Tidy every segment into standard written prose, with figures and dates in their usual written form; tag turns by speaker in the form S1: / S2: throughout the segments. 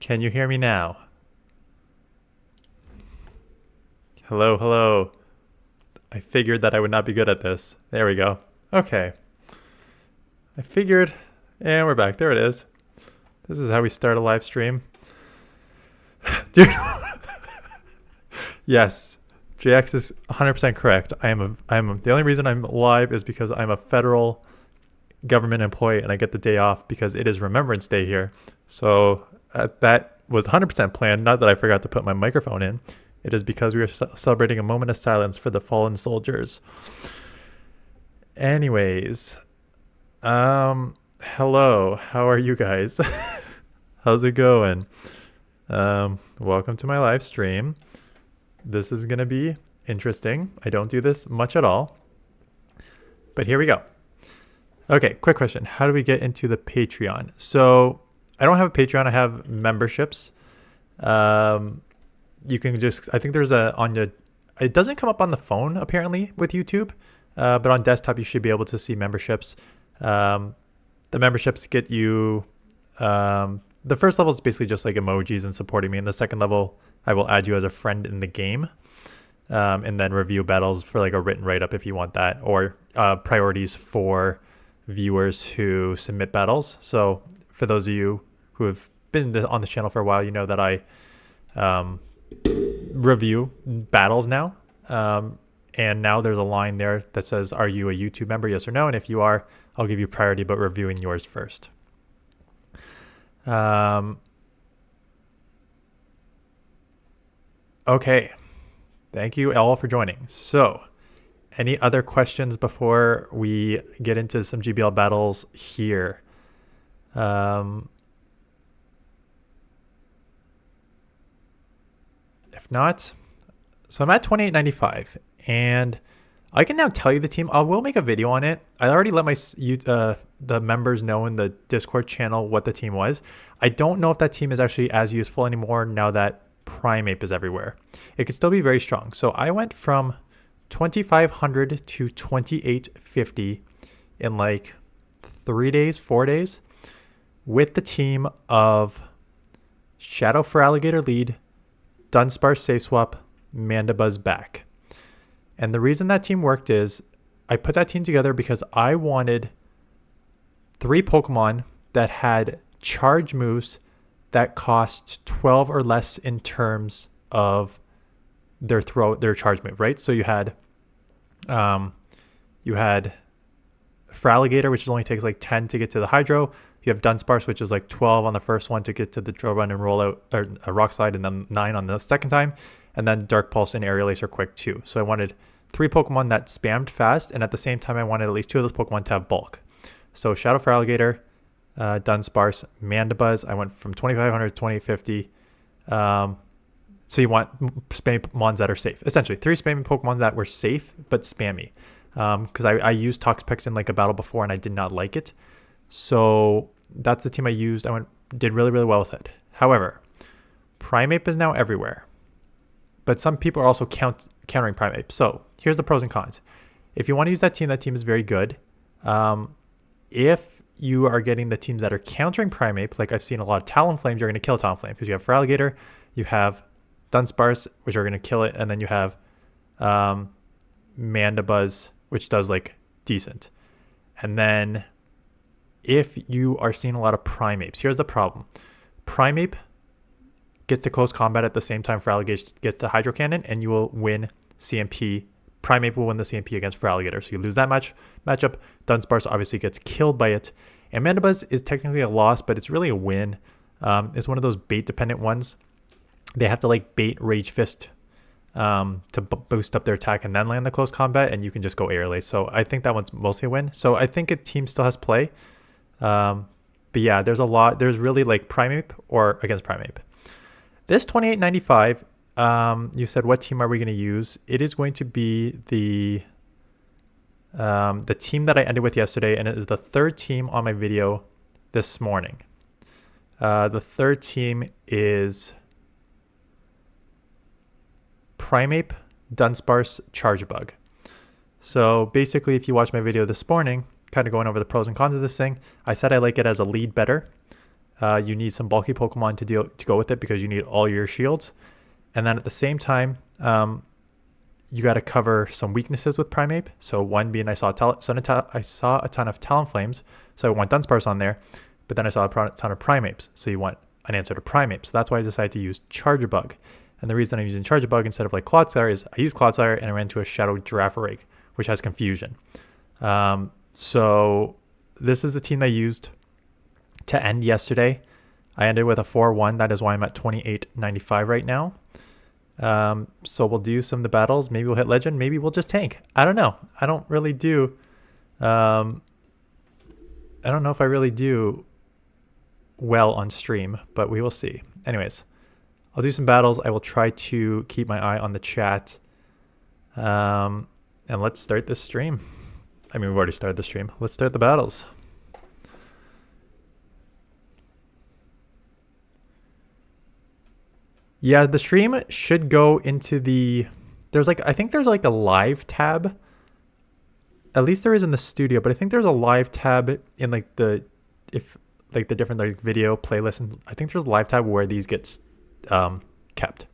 S1: Can you hear me now? Hello, hello. I figured that I would not be good at this. There we go. Okay. I figured, and we're back. There it is. This is how we start a live stream. Dude. Yes. JX is 100% correct. The only reason I'm live is because I'm a federal government employee and I get the day off because it is Remembrance Day here. So that was 100% planned. Not that I forgot to put my microphone in. It is because we were celebrating a moment of silence for the fallen soldiers. Anyways, hello. How are you guys? How's it going? Welcome to my live stream. This is going to be interesting. I don't do this much at all. But here we go. Okay, quick question. How do we get into the Patreon? So I don't have a Patreon. I have memberships. You can just, I think there's it doesn't come up on the phone apparently with YouTube, but on desktop you should be able to see memberships. The memberships get you, the first level is basically just like emojis and supporting me. And the second level, I will add you as a friend in the game, and then review battles for like a written write-up if you want that, or priorities for viewers who submit battles. So for those of you who have been on the channel for a while, you know that I review battles now. And now there's a line there that says, are you a YouTube member? Yes or no. And if you are, I'll give you priority, but reviewing yours first. Okay. Thank you all for joining. So any other questions before we get into some GBL battles here? If not, so I'm at 2895 and I can now tell you the team. I will make a video on it. I already let the members know in the Discord channel what the team was. I don't know if that team is actually as useful anymore now that Primeape is everywhere. It could still be very strong. So I went from 2500 to 2850 in like 4 days with the team of Shadow for Alligator lead, Dunsparce safe swap, Mandibuzz back. And the reason that team worked is I put that team together because I wanted 3 Pokemon that had charge moves that cost 12 or less in terms of their charge move, right? So you had Feraligatr, which only takes like 10 to get to the Hydro. You have Dunsparce, which is like 12 on the first one to get to the Drill Run and Roll Out, or a Rock Slide, and then 9 on the second time. And then Dark Pulse and Aerial Ace are quick too. So I wanted 3 Pokemon that spammed fast, and at the same time I wanted at least 2 of those Pokemon to have bulk. So Shadow Feraligatr, Dunsparce, Mandibuzz. I went from 2500 to 2850. So you want spammy Pokemon that are safe. Essentially, 3 spammy Pokemon that were safe but spammy. Because I used Toxapex in like a battle before and I did not like it. So that's the team I used. Did really, really well with it. However, Primeape is now everywhere. But some people are also countering Primeape. So here's the pros and cons. If you want to use that team is very good. If you are getting the teams that are countering Primeape, like I've seen a lot of Talonflames, you're going to kill Talonflame because you have Feraligatr, you have Dunsparce, which are going to kill it, and then you have Mandibuzz, which does like decent. And then if you are seeing a lot of Primeapes, here's the problem. Primeape gets to close combat at the same time Feraligatr gets the Hydro Cannon, and you will win CMP. Primeape will win the CMP against Feraligatr. So you lose that matchup. Dunsparce obviously gets killed by it. And Mandibuzz is technically a loss, but it's really a win. It's one of those bait-dependent ones. They have to like bait Rage Fist to boost up their attack and then land the close combat, and you can just go Aerial Ace. So I think that one's mostly a win. So I think a team still has play. But yeah, there's really like Primeape or against Primeape. This 2895, you said, what team are we going to use? It is going to be the team that I ended with yesterday, and it is the third team on my video this morning. The third team is Primeape, Dunsparce, Chargebug. So basically, if you watch my video this morning, kind of going over the pros and cons of this thing, I said I like it as a lead better. you need some bulky Pokemon to go with it because you need all your shields. And then at the same time, you got to cover some weaknesses with Primeape. So one being I saw a ton of Talonflames, so I want Dunsparce on there, but then I saw a ton of Primapes, so you want an answer to Primeape. So that's why I decided to use Charger Bug. And the reason I'm using Charger Bug instead of like Clodsire is I used Clodsire and I ran into a Shadow Girafarig, which has Confusion. So this is the team I used to end yesterday. I ended with a 4-1. That is why I'm at 28.95 right now. So we'll do some of the battles. Maybe we'll hit Legend. Maybe we'll just tank. I don't know. I don't really do. I don't know if I really do well on stream, but we will see. Anyways, I'll do some battles. I will try to keep my eye on the chat. And let's start this stream. I mean, we've already started the stream. Let's start the battles. Yeah, the stream should go into the, I think there's like a live tab. At least there is in the studio, but I think there's a live tab in like the different like video playlists, and I think there's a live tab where these get kept.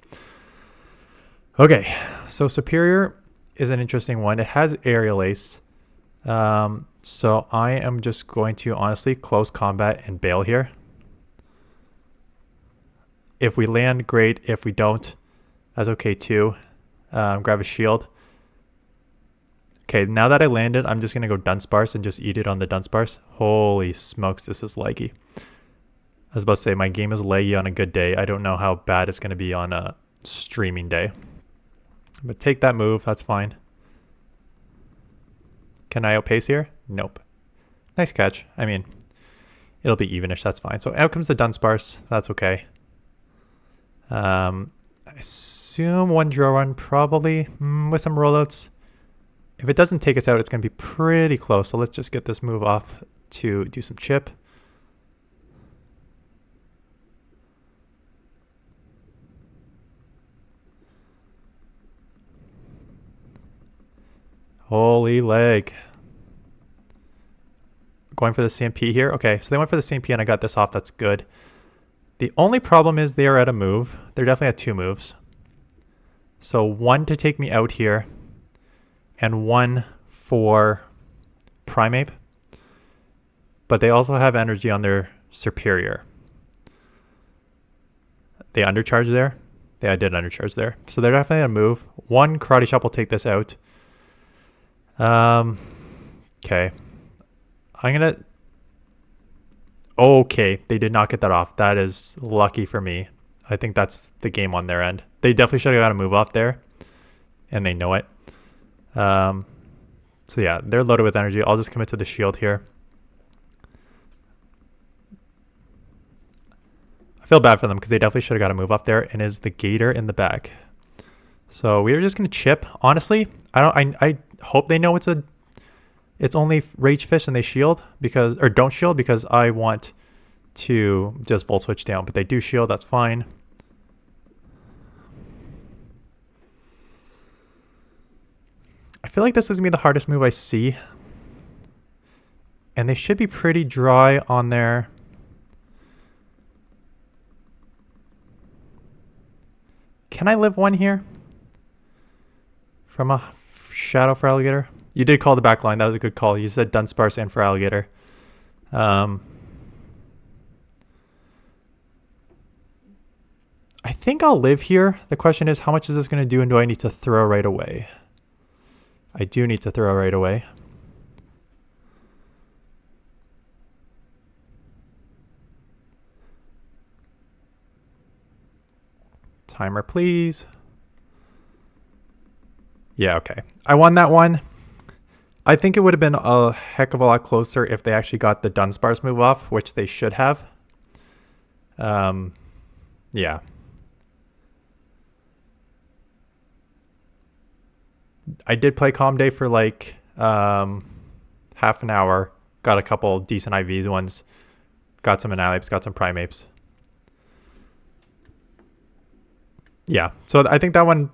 S1: Okay, so Superior is an interesting one. It has Aerial Ace. So I am just going to honestly close combat and bail here. If we land, great. If we don't, that's okay too. Grab a shield. Okay, now that I landed, I'm just going to go Dunsparce and just eat it on the Dunsparce. Holy smokes, this is laggy. I was about to say, my game is laggy on a good day. I don't know how bad it's going to be on a streaming day. But take that move, that's fine. Can I outpace here? Nope. Nice catch. I mean, it'll be evenish, that's fine. So out comes the Dunsparce, that's okay. I assume one drill run probably with some rollouts. If it doesn't take us out, it's going to be pretty close. So let's just get this move off to do some chip. Holy leg. Going for the CMP here. Okay, so they went for the CMP and I got this off. That's good. The only problem is they are at a move. They're definitely at 2 moves. So 1 to take me out here and 1 for Primeape. But they also have energy on their Superior. They undercharge there. Yeah, I did undercharge there. So they're definitely at a move. 1 Karate Chop will take this out. Okay. I'm going to... Okay, they did not get that off. That is lucky for me. I think that's the game on their end. They definitely should have got a move off there, and they know it. So yeah, they're loaded with energy. I'll just commit to the shield here. I feel bad for them because they definitely should have got a move off there, and is the Gator in the back. So we are just going to chip. Honestly, I hope they know it's only Rage Fish and they shield or don't shield because I want to just Volt Switch down, but they do shield, that's fine. I feel like this is going to be the hardest move I see. And they should be pretty dry on their... Can I live 1 here? From a Shadow for Alligator? You did call the back line. That was a good call. You said Dunsparce and for Alligator. I think I'll live here. The question is, how much is this going to do, and do I need to throw right away? I do need to throw right away. Timer, please. Yeah, okay. I won that one. I think it would have been a heck of a lot closer if they actually got the Dunsparce move off, which they should have. Yeah. I did play Calm Day for like half an hour. Got a couple decent IVs ones. Got some Annihilapes, got some Primapes. Yeah, so I think that one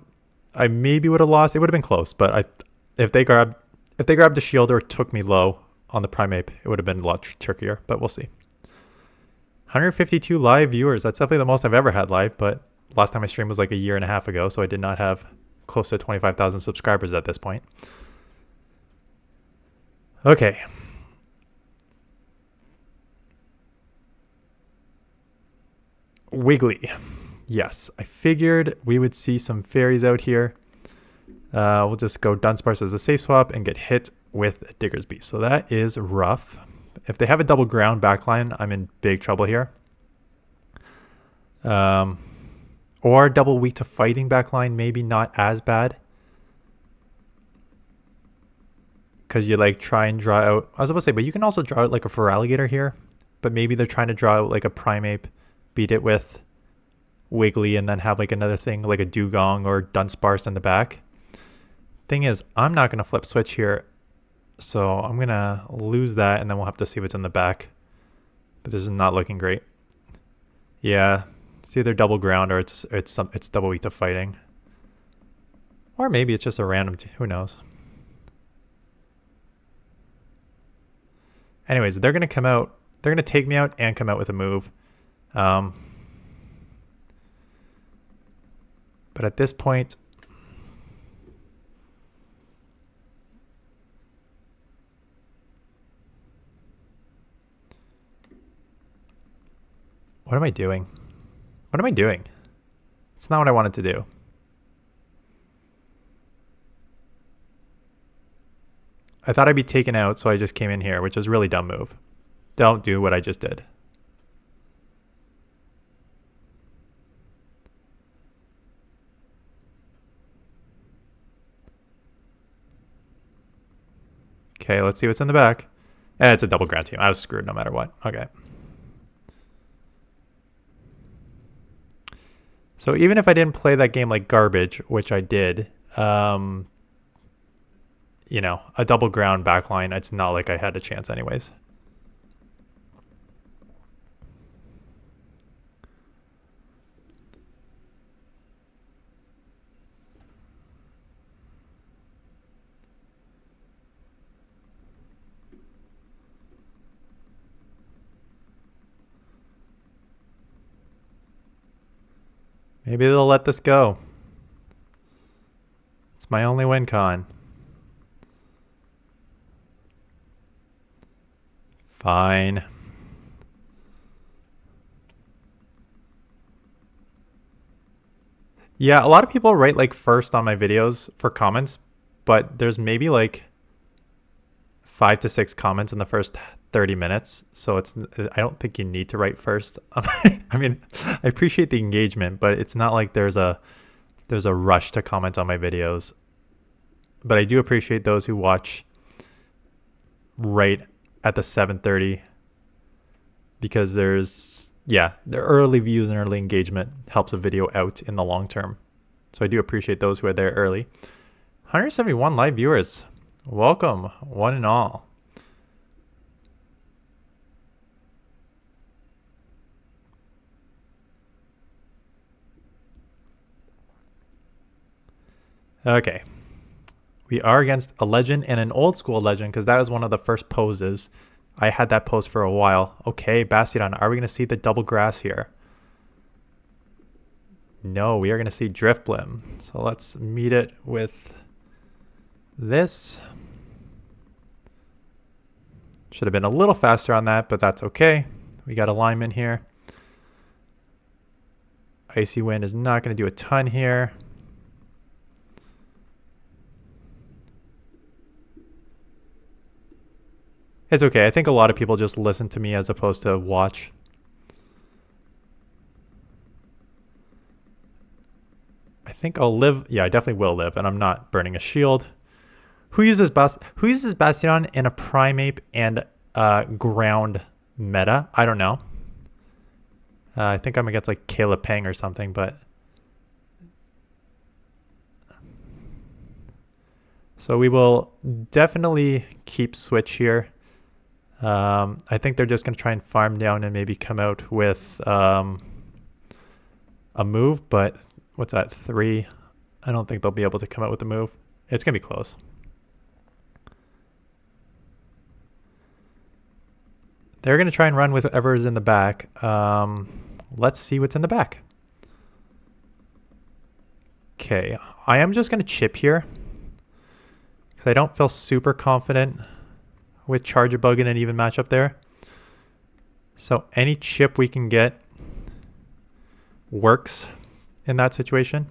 S1: I maybe would have lost. It would have been close, but if they grabbed the shield or took me low on the Primeape, it would have been a lot trickier, but we'll see. 152 live viewers. That's definitely the most I've ever had live, but last time I streamed was like a year and a half ago, so I did not have close to 25,000 subscribers at this point. Okay. Wiggly. Yes, I figured we would see some fairies out here. We'll just go Dunsparce as a safe swap and get hit with a Digger's Beast. So that is rough. If they have a double ground backline, I'm in big trouble here. Or double weak to fighting backline, maybe not as bad. Because you like try and draw out, I was about to say, but you can also draw out like a Feraligatr here. But maybe they're trying to draw out like a Primeape, beat it with Wiggly, and then have like another thing like a Dugong or Dunsparce in the back. Thing is, I'm not going to flip switch here. So I'm going to lose that, and then we'll have to see what's in the back. But this is not looking great. Yeah, it's either double ground or it's double weak to fighting. Or maybe it's just a random, who knows. Anyways, they're going to come out. They're going to take me out and come out with a move. But at this point, what am I doing? What am I doing? It's not what I wanted to do. I thought I'd be taken out, so I just came in here, which is a really dumb move. Don't do what I just did. Okay, let's see what's in the back. It's a double ground team. I was screwed no matter what. Okay. So even if I didn't play that game like garbage, which I did, you know, a double ground backline, it's not like I had a chance anyways. Maybe they'll let this go. It's my only win con. Fine. Yeah, a lot of people write like first on my videos for comments, but there's maybe like 5 to 6 comments in the first 30 minutes. So I don't think you need to write first. I mean, I appreciate the engagement, but it's not like there's a rush to comment on my videos. But I do appreciate those who watch right at the 7:30, because the early views and early engagement helps a video out in the long term. So I do appreciate those who are there early. 171 live viewers. Welcome, one and all. Okay. We are against a legend and an old school legend, because that was one of the first poses. I had that pose for a while. Okay, Bastiodon, are we going to see the double grass here? No, we are going to see Driftblim. So let's meet it with this. Should have been a little faster on that, but that's okay. We got alignment here. Icy Wind is not going to do a ton here. It's okay. I think a lot of people just listen to me as opposed to watch. I think I'll live. Yeah, I definitely will live, and I'm not burning a shield. Who uses Bastiodon in a Primeape and ground meta? I don't know. I think I'm against like Caleb Pang or something, but so we will definitely keep switch here. I think they're just going to try and farm down and maybe come out with a move, but what's that, 3? I don't think they'll be able to come out with a move. It's going to be close. They're going to try and run with whatever is in the back. Let's see what's in the back. Okay, I am just going to chip here because I don't feel super confident with Charge-a-Bug in an even matchup there. So any chip we can get works in that situation.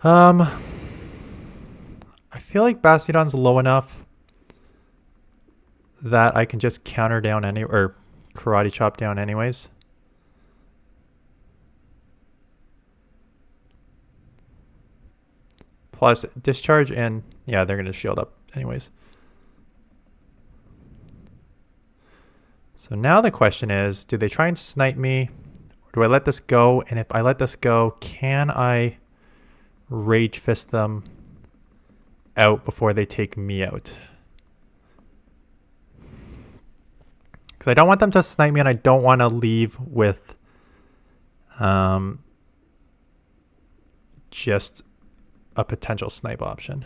S1: I feel like Bastiodon's low enough that I can just counter down or karate chop down anyways. Plus discharge and yeah, they're going to shield up anyways. So now the question is, do they try and snipe me? Or do I let this go? And if I let this go, can I Rage Fist them out before they take me out? Because I don't want them to snipe me and I don't want to leave with just a potential snipe option.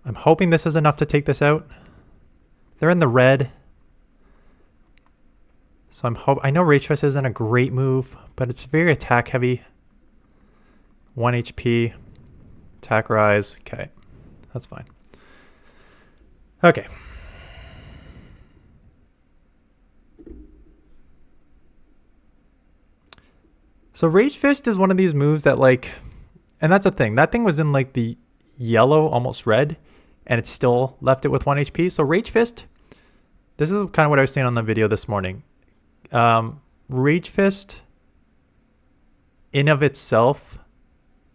S1: I'm hoping this is enough to take this out. They're in the red. So I know Rage Fist isn't a great move, but it's very attack heavy. 1 HP, attack rise. Okay, that's fine. Okay. So Rage Fist is one of these moves that like, and that's a thing. That thing was in like the yellow, almost red, and it still left it with 1 HP. So Rage Fist, this is kind of what I was saying on the video this morning. Rage Fist in of itself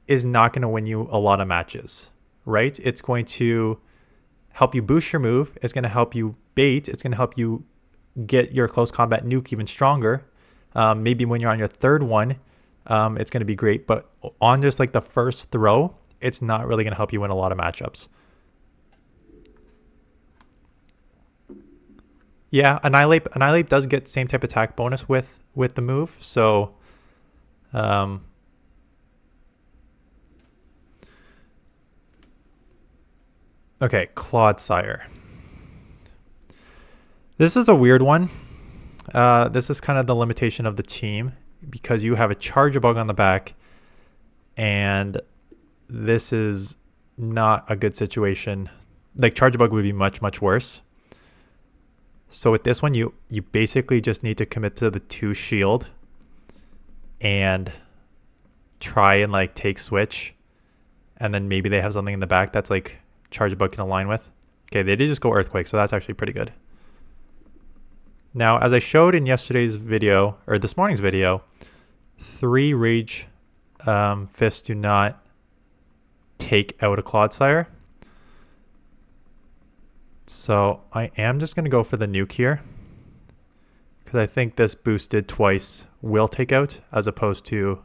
S1: is not going to win you a lot of matches, right? It's going to help you boost your move. It's going to help you bait. It's going to help you get your close combat nuke even stronger. Maybe when you're on your third one, it's going to be great. But on just like the first throw, it's not really going to help you win a lot of matchups. Yeah, Annihilate does get same type attack bonus with the move. So okay, Clodsire. This is a weird one. This is kind of the limitation of the team because you have a Charge-a-Bug on the back, and this is not a good situation. Like Charge-a-Bug would be much, much worse. So with this one, you basically just need to commit to the 2 shield and try and like take switch, and then maybe they have something in the back that's like Charge-a-Bug can align with. Okay, they did just go Earthquake, so that's actually pretty good. Now, as I showed in yesterday's video, or this morning's video, 3 Rage Fists do not take out a Clodsire. So I am just going to go for the nuke here, because I think this boosted twice will take out, as opposed to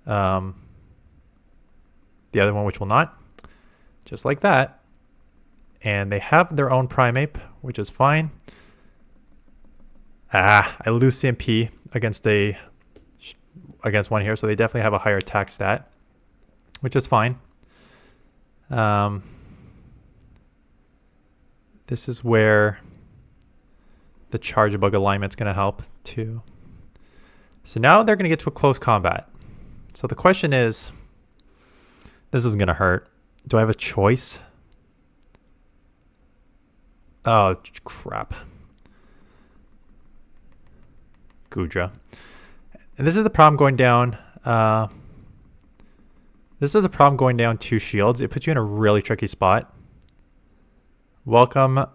S1: the other one, which will not. Just like that. And they have their own Primeape, which is fine. I lose CMP against one here, so they definitely have a higher attack stat, which is fine. This is where the Charge-a-Bug alignment is going to help too. So now they're going to get to a close combat. So the question is, this is going to hurt. Do I have a choice? Oh, crap. Gudra. And this is the problem going down. This is the problem going down 2 shields. It puts you in a really tricky spot. Welcome,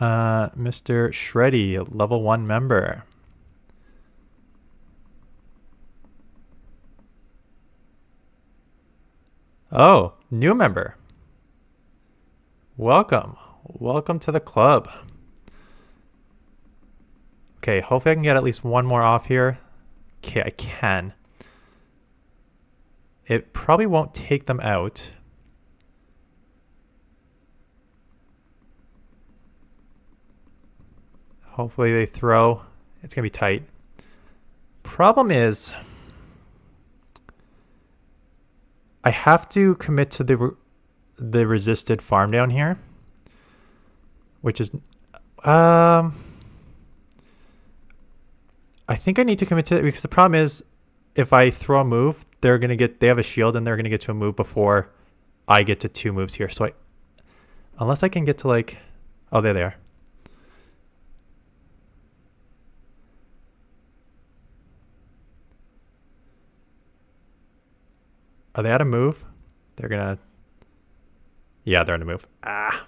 S1: Mr. Shreddy, level 1 member. Oh, new member. Welcome. Welcome to the club. Okay, hopefully I can get at least one more off here. Okay, I can. It probably won't take them out. Hopefully they throw. It's going to be tight. Problem is, I have to commit to the the resisted farm down here, which is I think I need to commit to it because the problem is if I throw a move, they have a shield and they're gonna get to a move before I get to 2 moves here. So unless I can get to like, oh, there they are. Are they out of move? They're gonna, yeah, they're out of move. Ah.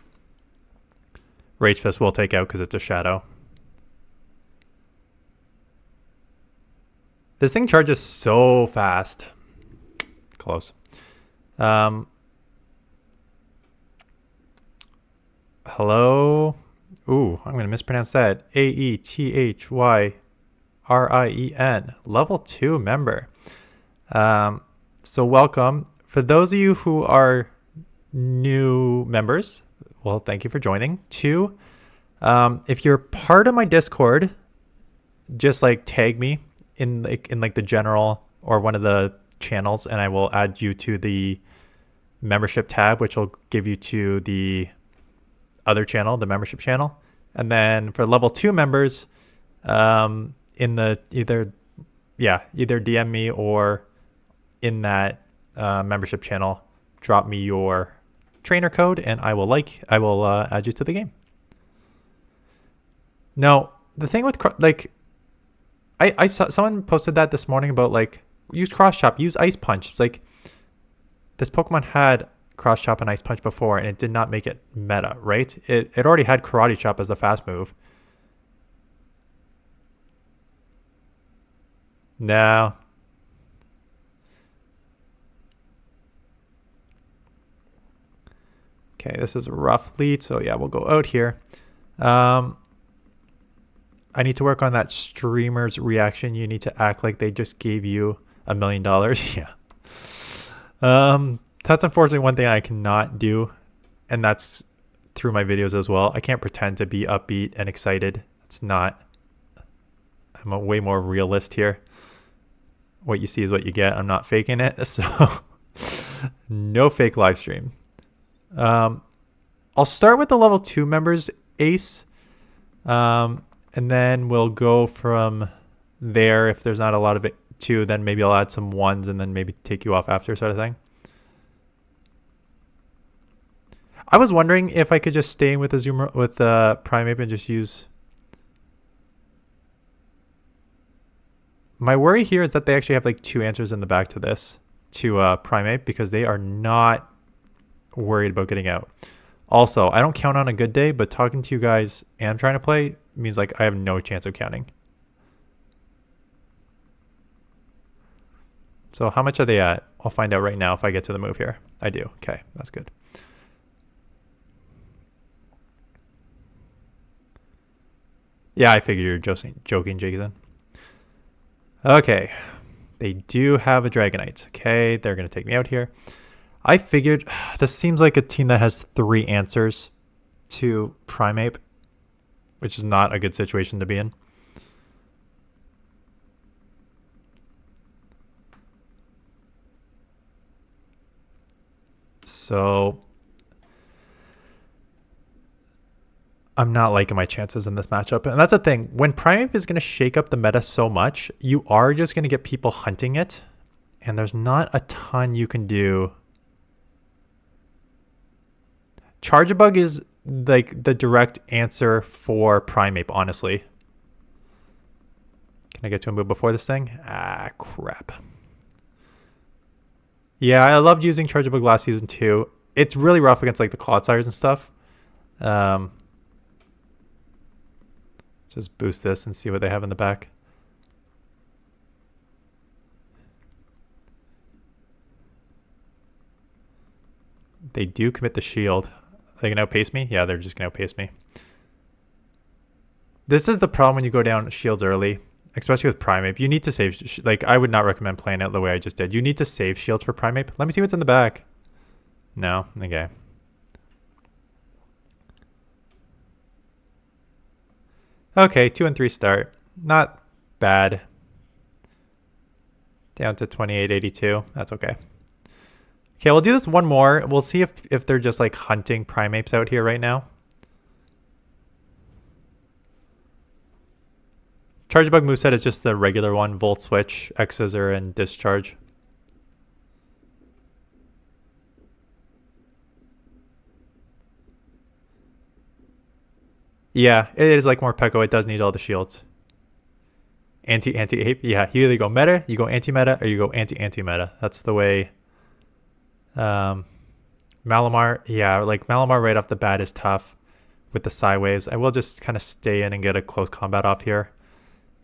S1: Rage Fist will take out because it's a shadow. This thing charges so fast. Close. Hello? Ooh, I'm going to mispronounce that. Aethyrien. Level 2 member. So welcome. For those of you who are new members, well, thank you for joining. 2, if you're part of my Discord, just like tag me in like the general or one of the channels, and I will add you to the membership tab, which will give you to the other channel, the membership channel. And then for level 2 members, in the either DM me or in that membership channel, drop me your trainer code, and I will add you to the game. Now, the thing with like, I saw someone posted that this morning about like use cross chop, use ice punch. It's like this Pokemon had cross chop and ice punch before, and it did not make it meta, right? It already had karate chop as the fast move. No. Okay, this is a rough lead, so yeah, we'll go out here. I need to work on that streamer's reaction. You need to act like they just gave you $1 million. Yeah. That's unfortunately one thing I cannot do, and that's through my videos as well. I can't pretend to be upbeat and excited. It's not. I'm a way more realist here. What you see is what you get. I'm not faking it, so no fake live stream. I'll start with the level 2 members, Ace. And then we'll go from there. If there's not a lot of it too, then maybe I'll add some 1s and then maybe take you off after, sort of thing. I was wondering if I could just stay with Primeape and just use. My worry here is that they actually have like 2 answers in the back to this, to Primeape, because they are not worried about getting out. Also, I don't count on a good day, but talking to you guys and trying to play means like I have no chance of counting. So how much are they at? I'll find out right now if I get to the move here. I do. Okay, that's good. Yeah, I figured you're joking, Jason. Okay, they do have a Dragonite. Okay, they're going to take me out here. I figured this seems like a team that has 3 answers to Primeape, which is not a good situation to be in. So I'm not liking my chances in this matchup. And that's the thing. When Primeape is going to shake up the meta so much, you are just going to get people hunting it. And there's not a ton you can do. Charge-a-Bug is like the direct answer for Primeape, honestly. Can I get to a move before this thing? Ah, crap. Yeah, I loved using Charge-a-Bug last season too. It's really rough against like the Clodsires and stuff. Just boost this and see what they have in the back. They do commit the shield. Are they going to outpace me? Yeah, they're just going to outpace me. This is the problem when you go down shields early, especially with Primeape. You need to save, like I would not recommend playing it the way I just did. You need to save shields for Primeape. Let me see what's in the back. No? Okay. Okay, 2 and 3 start. Not bad. Down to 28.82. That's okay. Okay, we'll do this one more. We'll see if they're just like hunting primates out here right now. Charge Bug moveset is just the regular one: Volt Switch, X Scissor, and Discharge. Yeah, it is like more Peko. It does need all the shields. Anti-ape. Yeah, you either go meta, you go anti-meta, or you go anti-meta. That's the way. Malamar, yeah, like Malamar right off the bat is tough with the Psy waves. I will just kind of stay in and get a close combat off here,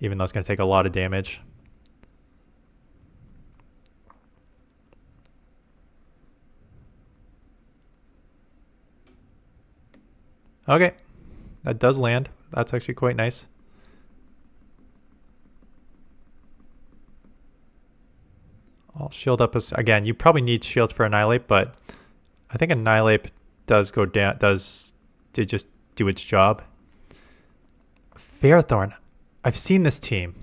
S1: even though it's going to take a lot of damage. Okay, that does land. That's actually quite nice. I'll shield up again. You probably need shields for Annihilate, but I think Annihilate does go down. Does just do its job. Ferrothorn. I've seen this team.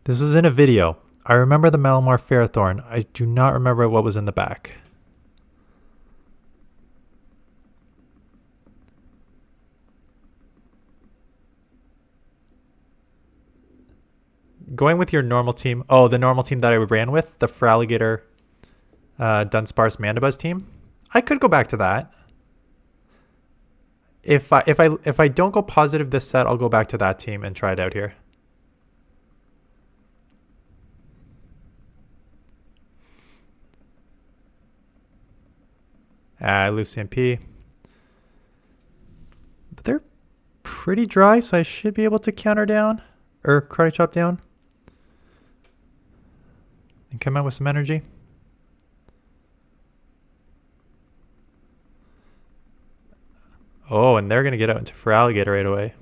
S1: This was in a video. I remember the Malamar Ferrothorn. I do not remember what was in the back. Going with your normal team. Oh, the normal team that I ran with, the Feraligatr, Dunsparce, Mandibuzz team. I could go back to that. If I don't go positive this set, I'll go back to that team and try it out here. I lose CMP. But they're pretty dry, so I should be able to counter down or karate chop down and come out with some energy. Oh, and they're going to get out into Feraligatr right away.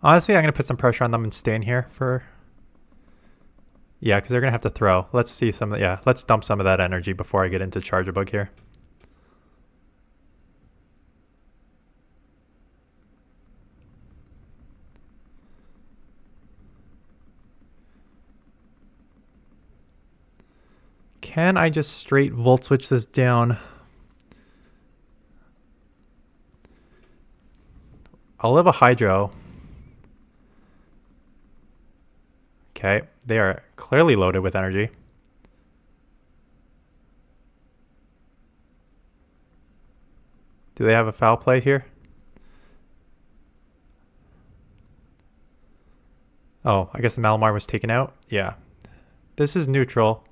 S1: Honestly, I'm going to put some pressure on them and stay in here for... Yeah, because they're going to have to throw. Let's see some... Yeah, let's dump some of that energy before I get into Charge-a-Bug here. Can I just straight Volt Switch this down? I'll live a Hydro. Okay, they are clearly loaded with energy. Do they have a foul play here? Oh, I guess the Malamar was taken out. Yeah. This is neutral.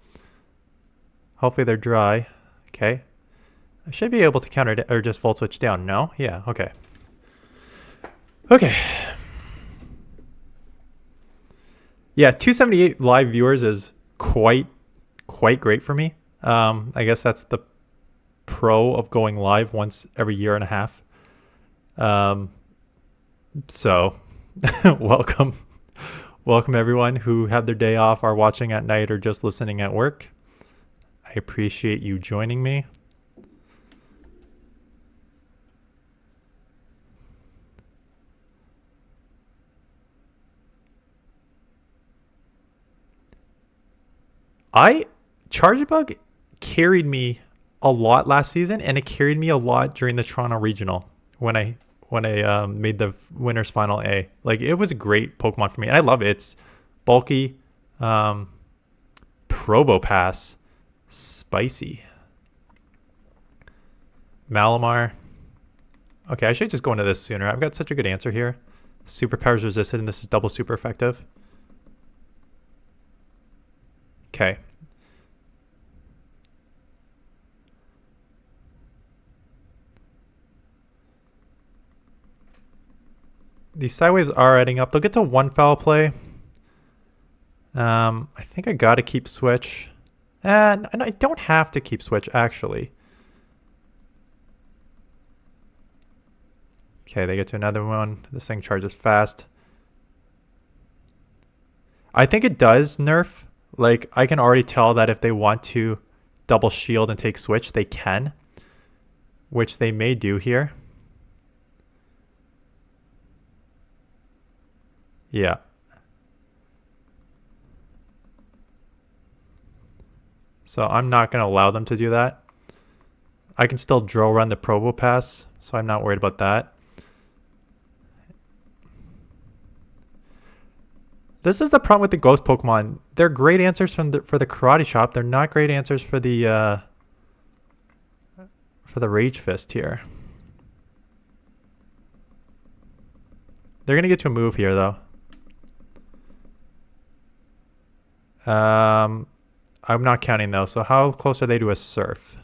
S1: Hopefully they're dry. Okay. I should be able to counter it or just Volt Switch down. No? Yeah, okay. Okay. Yeah, 278 live viewers is quite great for me. I guess that's the pro of going live once every year and a half. So welcome everyone who have their day off, are watching at night, or just listening at work. I appreciate you joining me. Charge-a-Bug carried me a lot last season, and it carried me a lot during the Toronto Regional when I made the winners final A. Like, it was a great Pokemon for me, and I love it. It's bulky, Probopass, spicy, Malamar. Okay, I should just go into this sooner. I've got such a good answer here. Superpowers resisted, and this is double super effective. Okay. These sideways are adding up. They'll get to one foul play. I think I gotta keep switch. And I don't have to keep switch, actually. Okay, they get to another one. This thing charges fast. I think it does nerf. Like, I can already tell that if they want to double shield and take switch, they can. Which they may do here. Yeah. So I'm not going to allow them to do that. I can still drill run the Probopass, so I'm not worried about that. This is the problem with the ghost Pokemon. They're great answers for the Karate Chop. They're not great answers for the Rage Fist here. They're gonna get to a move here though. I'm not counting though. So how close are they to a Surf?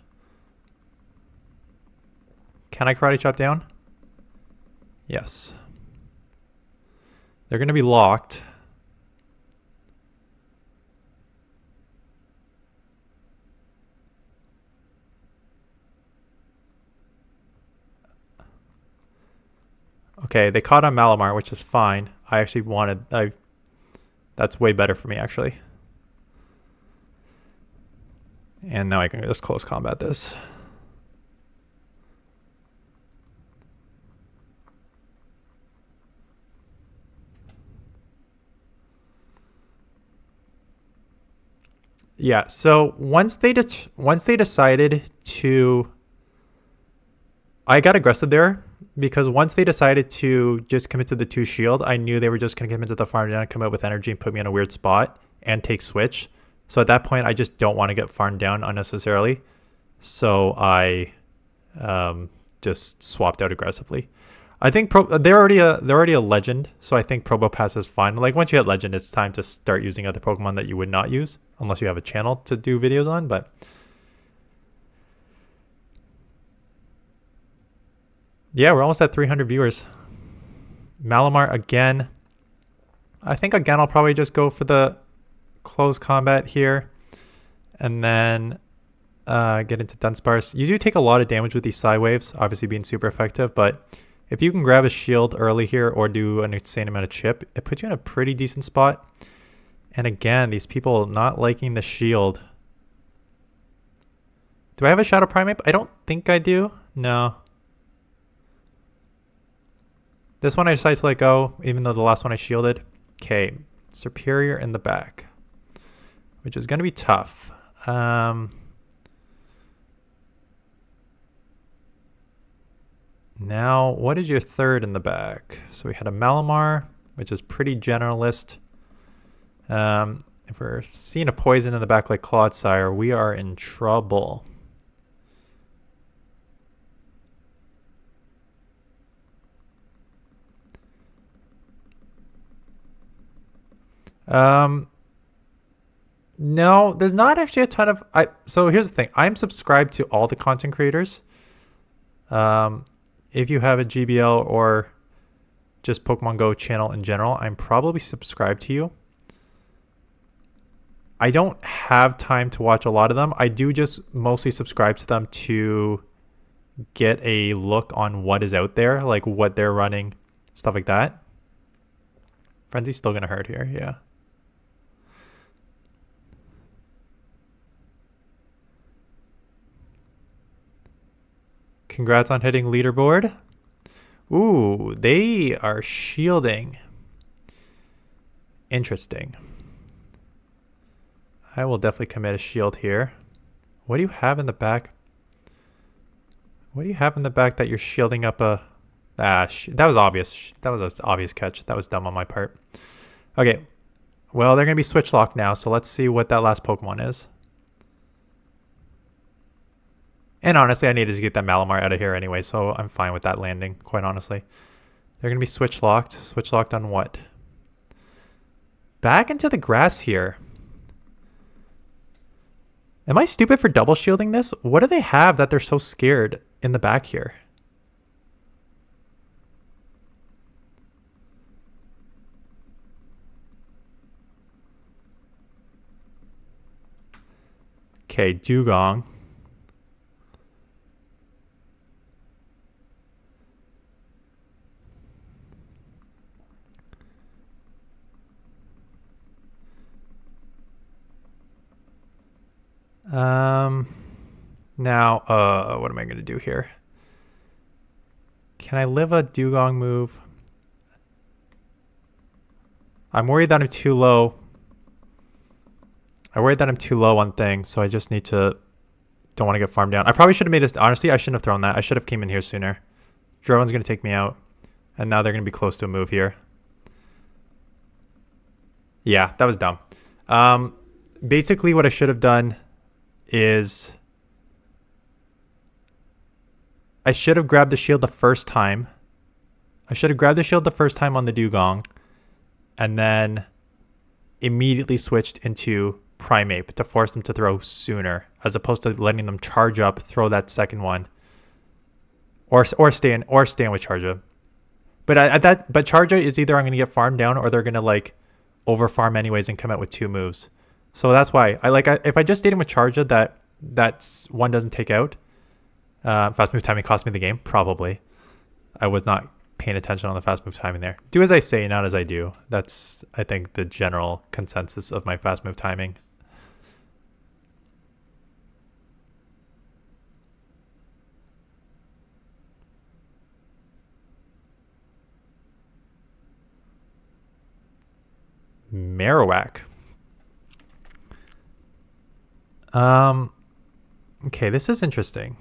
S1: Can I Karate Chop down? Yes. They're gonna be locked. Okay, they caught on Malamar, which is fine. I actually wanted... That's way better for me, actually. And now I can just close combat this. Yeah, so once they decided to... I got aggressive there because once they decided to just commit to the 2 shield, I knew they were just going to commit to the farm down, come out with energy and put me in a weird spot and take switch. So at that point, I just don't want to get farmed down unnecessarily. So I just swapped out aggressively. I think they're already a legend, so I think Probopass is fine. Like once you hit legend, it's time to start using other Pokemon that you would not use unless you have a channel to do videos on, but yeah, we're almost at 300 viewers. Malamar again. I think again I'll probably just go for the close combat here and then get into Dunsparce. You do take a lot of damage with these Psy Waves, obviously being super effective, but if you can grab a shield early here or do an insane amount of chip, it puts you in a pretty decent spot. And again, these people not liking the shield. Do I have a Shadow Primeape? I don't think I do. No. This one I decided to let go, even though the last one I shielded. Okay, Superior in the back, which is going to be tough. Now, what is your third in the back? So we had a Malamar, which is pretty generalist. If we're seeing a poison in the back like Clodsire, we are in trouble. No, there's not actually a ton of... So here's the thing. I'm subscribed to all the content creators. If you have a GBL or just Pokemon Go channel in general, I'm probably subscribed to you. I don't have time to watch a lot of them. I do just mostly subscribe to them to get a look on what is out there, like what they're running, stuff like that. Frenzy's still going to hurt here, yeah. Congrats on hitting leaderboard. Ooh, they are shielding. Interesting. I will definitely commit a shield here. What do you have in the back? What do you have in the back that you're shielding up a... that was obvious. That was an obvious catch. That was dumb on my part. Okay. Well, they're going to be switch locked now, so let's see what that last Pokemon is. And honestly, I needed to get that Malamar out of here anyway, so I'm fine with that landing, quite honestly. They're going to be switch locked. Switch locked on what? Back into the grass here. Am I stupid for double shielding this? What do they have that they're so scared in the back here? Okay, Dugong. Now, what am I going to do here? Can I live a Dugong move? I'm worried that I'm too low. I worried that I'm too low on things, so I just need to... Don't want to get farmed down. I probably should have made this... Honestly, I shouldn't have thrown that. I should have came in here sooner. Drone's going to take me out. And now they're going to be close to a move here. Yeah, that was dumb. Basically, what I should have done is... I should have grabbed the shield the first time. I should have grabbed the shield the first time on the Dugong. And then immediately switched into Primeape to force them to throw sooner, as opposed to letting them charge up, throw that second one, or stay in with Charger. But Charger is either I'm going to get farmed down or they're going to like over farm anyways and come out with 2 moves. So that's why if I just stayed in with Charger, that's one doesn't take out. Fast move timing cost me the game, probably. I was not paying attention on the fast move timing there. Do as I say, not as I do. That's, I think, the general consensus of my fast move timing. Marowak. Okay, this is interesting.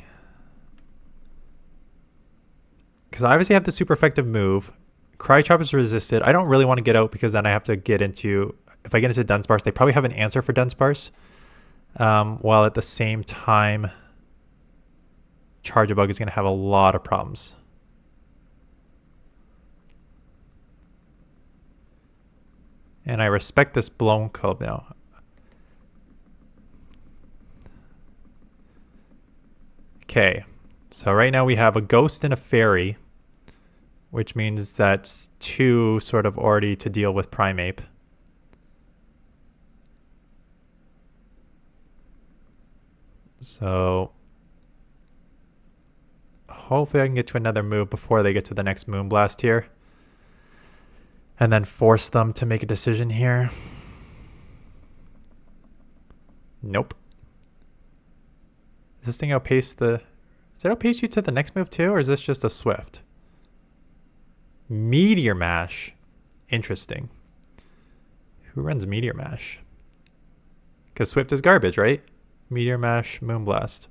S1: Because I obviously have the super effective move. Cry Chop is resisted. I don't really want to get out because then I have to get into... If I get into Dunsparce, they probably have an answer for Dunsparce. While at the same time, Charjabug is going to have a lot of problems. And I respect this blown club now. Okay, so right now we have a ghost and a fairy, which means that's 2 sort of already to deal with Primeape. So hopefully I can get to another move before they get to the next Moonblast here. And then force them to make a decision here. Nope. Does this thing outpace the... Does it outpace you to the next move too, or is this just a Swift? Meteor Mash. Interesting. Who runs Meteor Mash? Because Swift is garbage, right? Meteor Mash, Moonblast.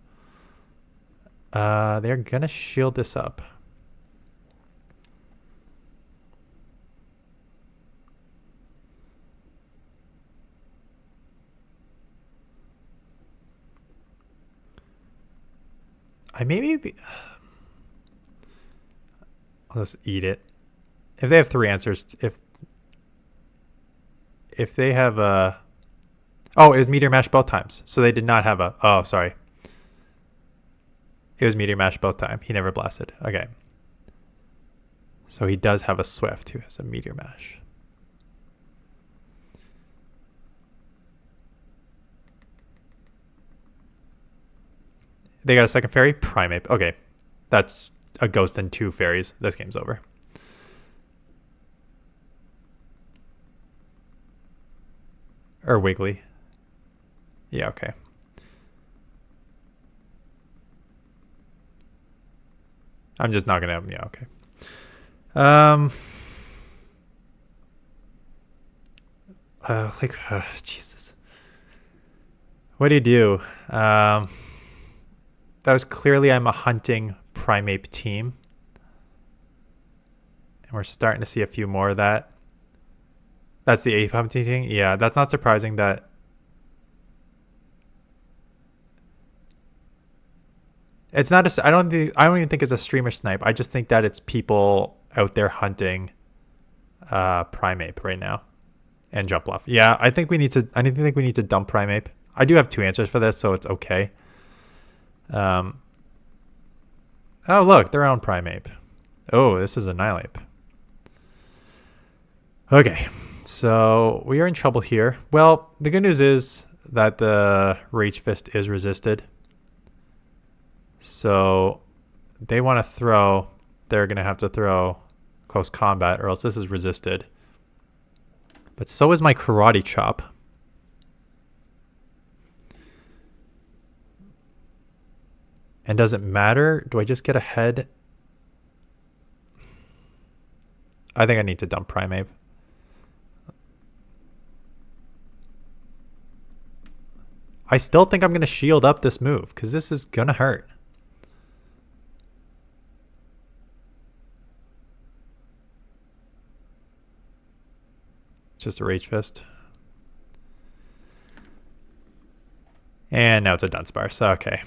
S1: They're going to shield this up. I'll just eat it. If they have 3 answers, if they have a... Oh, it was Meteor Mash both times. So they did not have a... Oh, sorry. It was Meteor Mash both times. He never blasted. Okay. So he does have a Swift who has a Meteor Mash. They got a second fairy? Primeape. Okay. That's a ghost and 2 fairies. This game's over. Or Wiggly. Yeah, okay. I'm just not gonna... Yeah, okay. Jesus. What do you do? That was clearly I'm a hunting Primeape team. And we're starting to see a few more of that. That's the ape hunting thing? Yeah, that's not surprising that... It's not a... I don't even think it's a streamer snipe. I just think that it's people out there hunting Primeape right now. And jump off. Yeah, I think we need to dump Primeape. I do have 2 answers for this, so it's okay. Oh, look, their own Primeape. Oh, this is Annihilape. Okay, so we are in trouble here. Well, the good news is that the Rage Fist is resisted. So they want to throw. They're going to have to throw close combat, or else this is resisted. But so is my Karate Chop. And does it matter? Do I just get ahead? I think I need to dump Primeape. I still think I'm going to shield up this move because this is going to hurt. It's just a Rage Fist. And now it's a Dunsparce. Okay.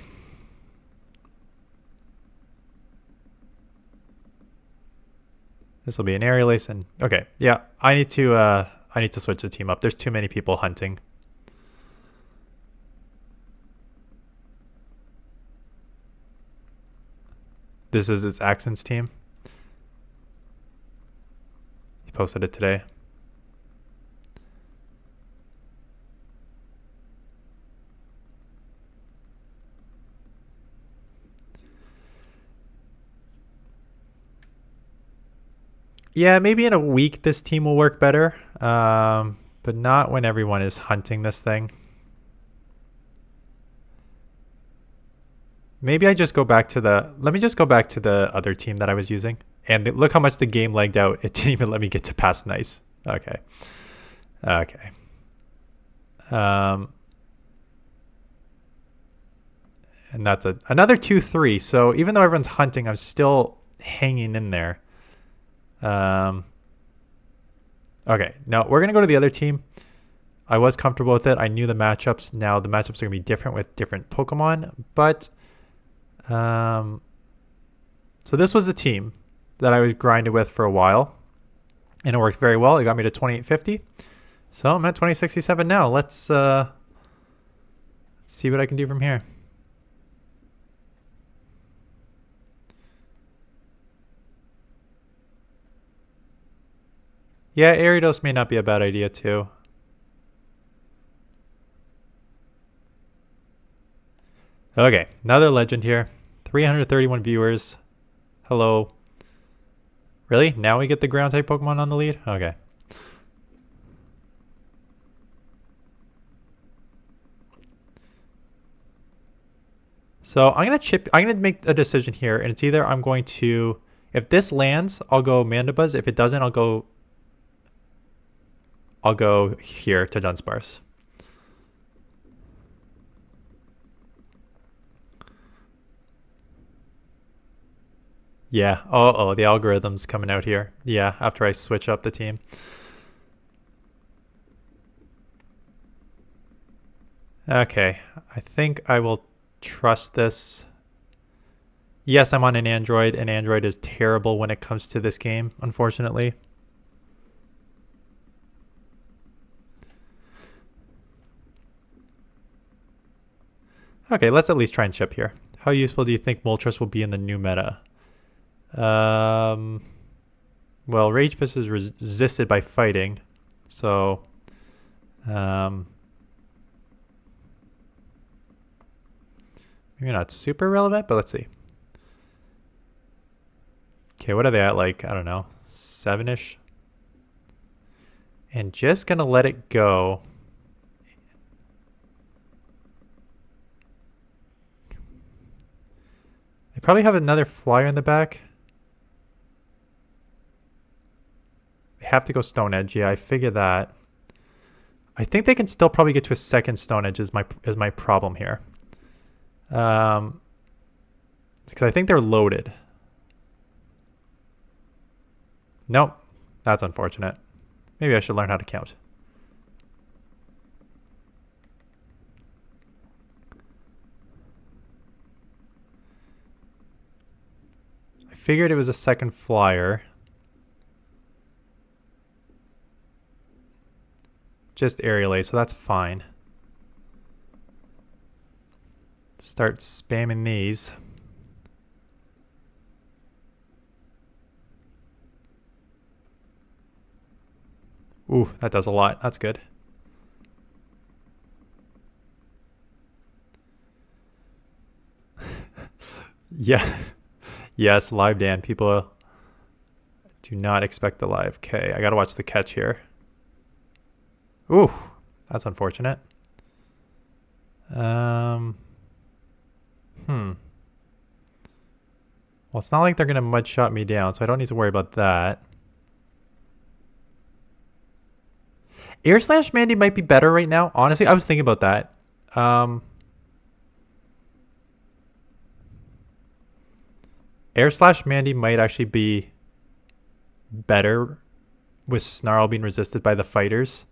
S1: This will be an Aerial Ace, and okay, yeah, I need to switch the team up. There's too many people hunting. This is its Accents team. He posted it today. Yeah, maybe in a week this team will work better, but not when everyone is hunting this thing. Maybe I just go back to let me just go back to the other team that I was using. And look how much the game lagged out. It didn't even let me get to past nice. Okay. Okay. And that's another 2-3. So even though everyone's hunting, I'm still hanging in there. Okay, now we're going to go to the other team. I was comfortable with it. I knew the matchups. Now the matchups are going to be different with different Pokemon. But, so this was a team that I was grinding with for a while. And it worked very well. It got me to 2850. So I'm at 2067 now. Let's see what I can do from here. Yeah, Ariados may not be a bad idea too. Okay, another legend here. 331 viewers. Hello. Really? Now we get the ground type Pokemon on the lead? Okay. So I'm gonna make a decision here, and it's either I'm going to, if this lands, I'll go Mandibuzz. If it doesn't, I'll go here to Dunsparce. Yeah. Oh, the algorithm's coming out here. Yeah, after I switch up the team. Okay, I think I will trust this. Yes, I'm on an Android, and Android is terrible when it comes to this game, unfortunately. Okay, let's at least try and ship here. How useful do you think Moltres will be in the new meta? Well, Rage Fist is resisted by fighting, so maybe not super relevant, but let's see. Okay, what are they at? Like, I don't know, 7-ish? And just gonna let it go. They probably have another flyer in the back. They have to go Stone Edge. Yeah, I figure that. I think they can still probably get to a second Stone Edge is my problem here. Because I think they're loaded. Nope. That's unfortunate. Maybe I should learn how to count. I figured it was a second flyer. Just Aerial Ace, so that's fine. Start spamming these. Ooh, that does a lot. That's good. Yeah. Yes, live Dan. People do not expect the live. Okay, I gotta watch the catch here. Ooh, that's unfortunate. Well, it's not like they're gonna mud shot me down, so I don't need to worry about that. Air Slash Mandy might be better right now. Honestly, I was thinking about that. Air slash Mandy might actually be better with Snarl being resisted by the fighters,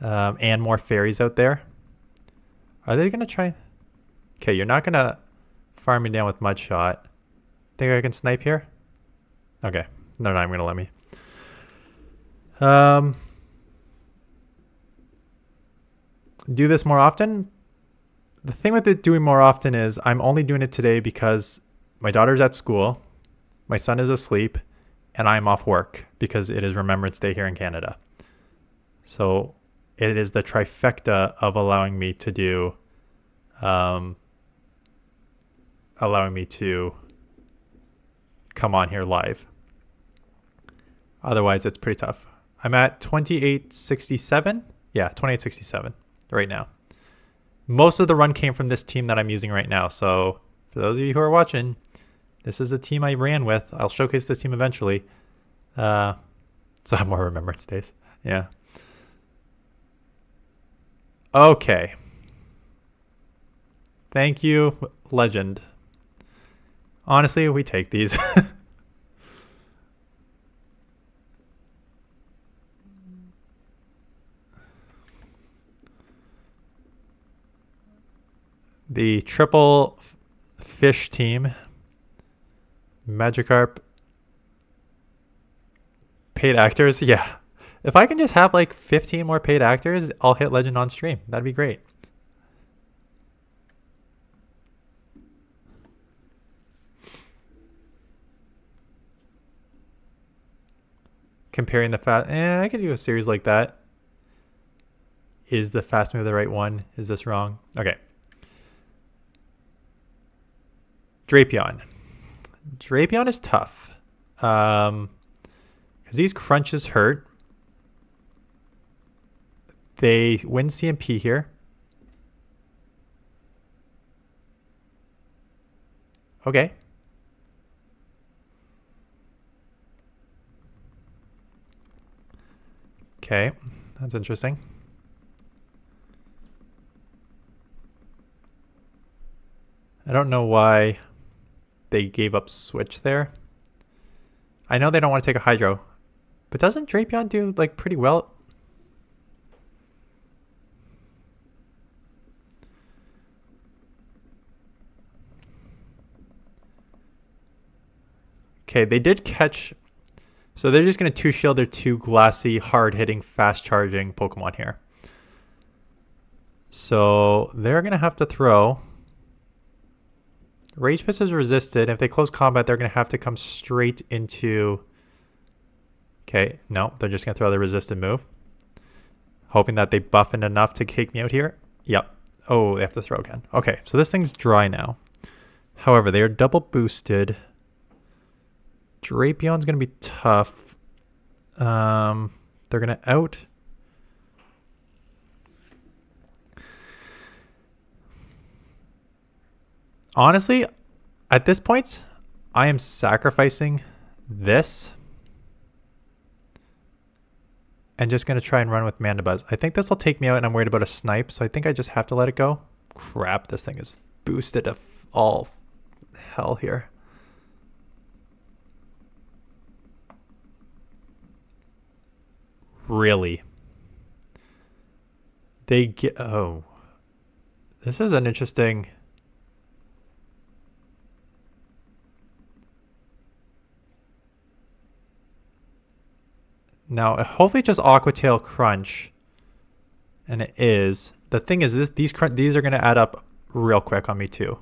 S1: and more fairies out there. Are they going to try? Okay, you're not going to farm me down with Mud Shot. Think I can snipe here? Okay. No, not even going to let me. Do this more often? The thing with it doing more often is I'm only doing it today because my daughter's at school, my son is asleep, and I'm off work because it is Remembrance Day here in Canada. So it is the trifecta of allowing me to do, allowing me to come on here live. Otherwise, it's pretty tough. I'm at 2867. Yeah, 2867 right now. Most of the run came from this team that I'm using right now. So for those of you who are watching, this is the team I ran with. I'll showcase this team eventually. So I have more Remembrance Days. Yeah. Okay. Thank you, Legend. Honestly, we take these. The triple fish team, Magikarp, paid actors. Yeah. If I can just have like 15 more paid actors, I'll hit Legend on stream. That'd be great. Comparing the fast, I could do a series like that. Is the fast move the right one? Is this wrong? Okay. Drapion. Drapion is tough. Because these crunches hurt. They win CMP here. Okay. Okay, that's interesting. I don't know why they gave up switch there. I know they don't want to take a Hydro, but doesn't Drapion do like pretty well? Okay, they did catch. So they're just going to 2-shield their 2 glassy, hard-hitting, fast-charging Pokemon here. So they're going to have to throw. Rage Fist is resisted. If they close combat, they're going to have to come straight into... Okay, no, they're just going to throw the resisted move. Hoping that they buff it enough to take me out here. Yep. Oh, they have to throw again. Okay, so this thing's dry now. However, they are double boosted. Drapion's going to be tough. They're going to out. Honestly, at this point, I am sacrificing this and just going to try and run with Mandibuzz. I think this will take me out and I'm worried about a snipe, so I think I just have to let it go. Crap, this thing is boosted to all hell here. Really? They get... Oh. This is an interesting... Now, hopefully just Aqua Tail Crunch. And it is. The thing is, these are going to add up real quick on me too.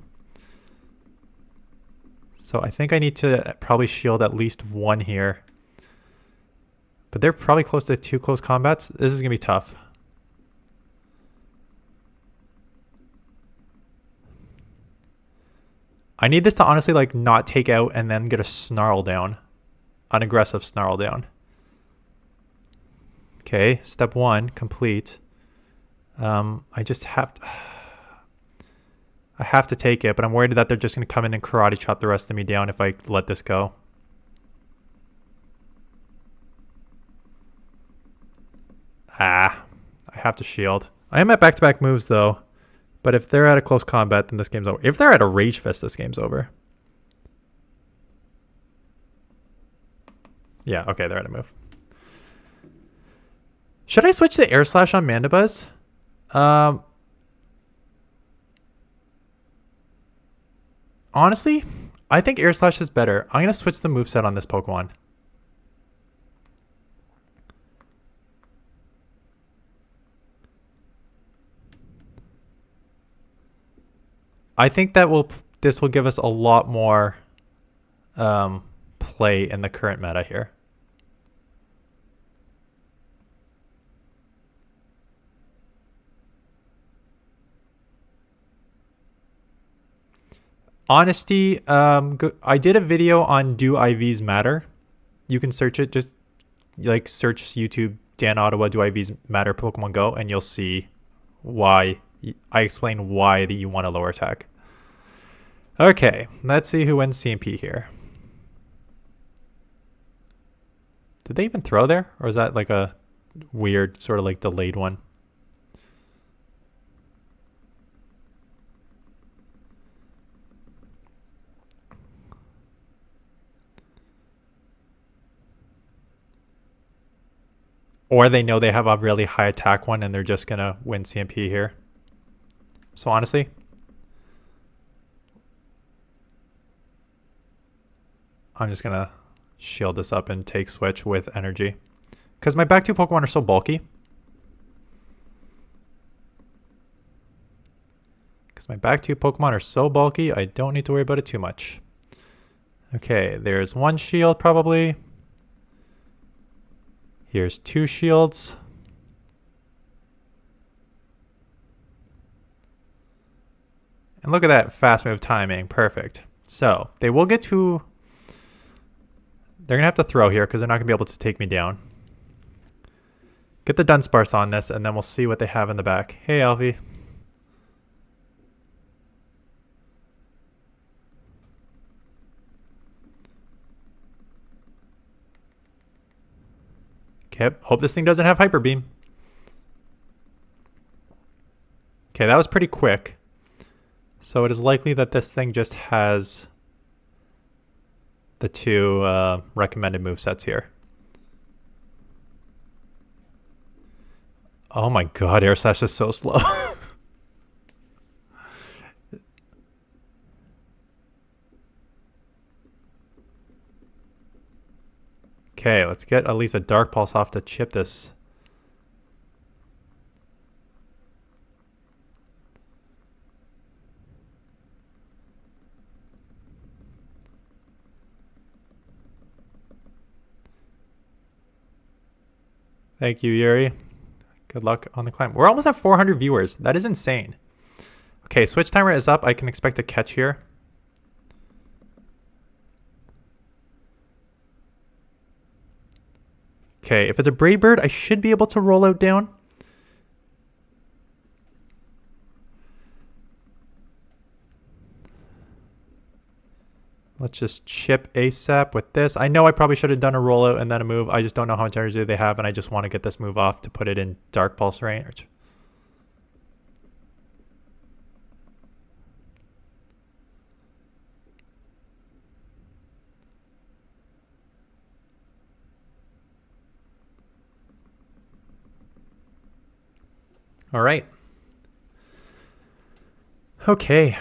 S1: So I think I need to probably shield at least one here. But they're probably close to 2 close combats. This is going to be tough. I need this to honestly like not take out and then get a Snarl down. An aggressive Snarl down. Okay, step 1 complete. I just have to... I have to take it, but I'm worried that they're just going to come in and karate chop the rest of me down if I let this go. I have to shield. I am at back-to-back moves, though. But if they're at a close combat, then this game's over. If they're at a Rage Fest, this game's over. Yeah, okay, they're at a move. Should I switch to Air Slash on Mandibuzz? Honestly, I think Air Slash is better. I'm going to switch the moveset on this Pokemon. I think that this will give us a lot more play in the current meta here. Honesty, I did a video on do IVs matter. You can search it, just like search YouTube Dan Ottawa do IVs matter Pokemon Go, and you'll see why. I explain why that you want a lower attack. Okay, let's see who wins CMP here. Did they even throw there? Or is that like a weird sort of like delayed one? Or they know they have a really high attack one and they're just going to win CMP here. So honestly, I'm just going to shield this up and take switch with energy. Because my back two Pokemon are so bulky. I don't need to worry about it too much. Okay, there's one shield probably. Here's two shields. And look at that fast move timing. Perfect. So they will get to... They're going to have to throw here because they're not going to be able to take me down. Get the Dunsparce on this and then we'll see what they have in the back. Hey, Alfie. Okay, hope this thing doesn't have Hyper Beam. Okay, that was pretty quick. So it is likely that this thing just has the two recommended movesets here. Oh my god, Air Slash is so slow. Okay, let's get at least a Dark Pulse off to chip this. Thank you, Yuri. Good luck on the climb. We're almost at 400 viewers. That is insane. Okay, switch timer is up. I can expect a catch here. Okay, if it's a Brave Bird, I should be able to roll out down. Let's just chip ASAP with this. I know I probably should have done a rollout and then a move. I just don't know how much energy they have, and I just want to get this move off to put it in Dark Pulse range. All right. Okay.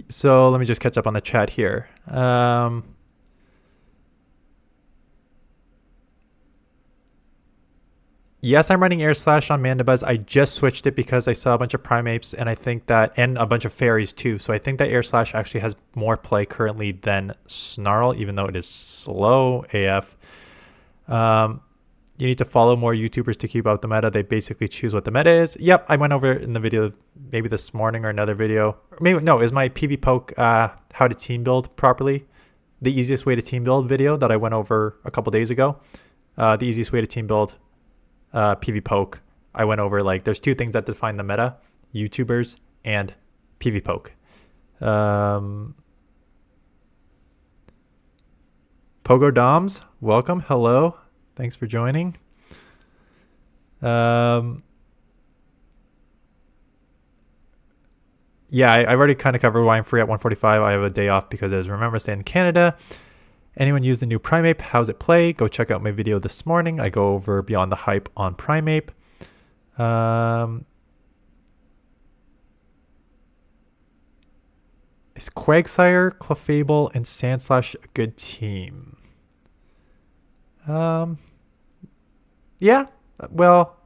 S1: So let me just catch up on the chat here. Yes, I'm running Air Slash on Mandibuzz. I just switched it because I saw a bunch of Primeapes and I think that, and a bunch of Fairies too. So I think that Air Slash actually has more play currently than Snarl, even though it is slow AF. You need to follow more YouTubers to keep up the meta. They basically choose what the meta is. Yep, I went over in the video maybe this morning or another video. Or maybe, no, it was my PV Poke how to team build properly. The easiest way to team build video that I went over a couple days ago. The easiest way to team build PV Poke. I went over like there's two things that define the meta. YouTubers and PV Poke. Pogo Doms, welcome. Hello. Thanks for joining. yeah, I've already kind of covered why I'm free at 1:45. I have a day off because it is Remembrance Day in Canada. Anyone use the new Primeape? How's it play? Go check out my video this morning. I go over Beyond the Hype on Primeape. Is Quagsire, Clefable, and Sandslash a good team? Yeah. Well,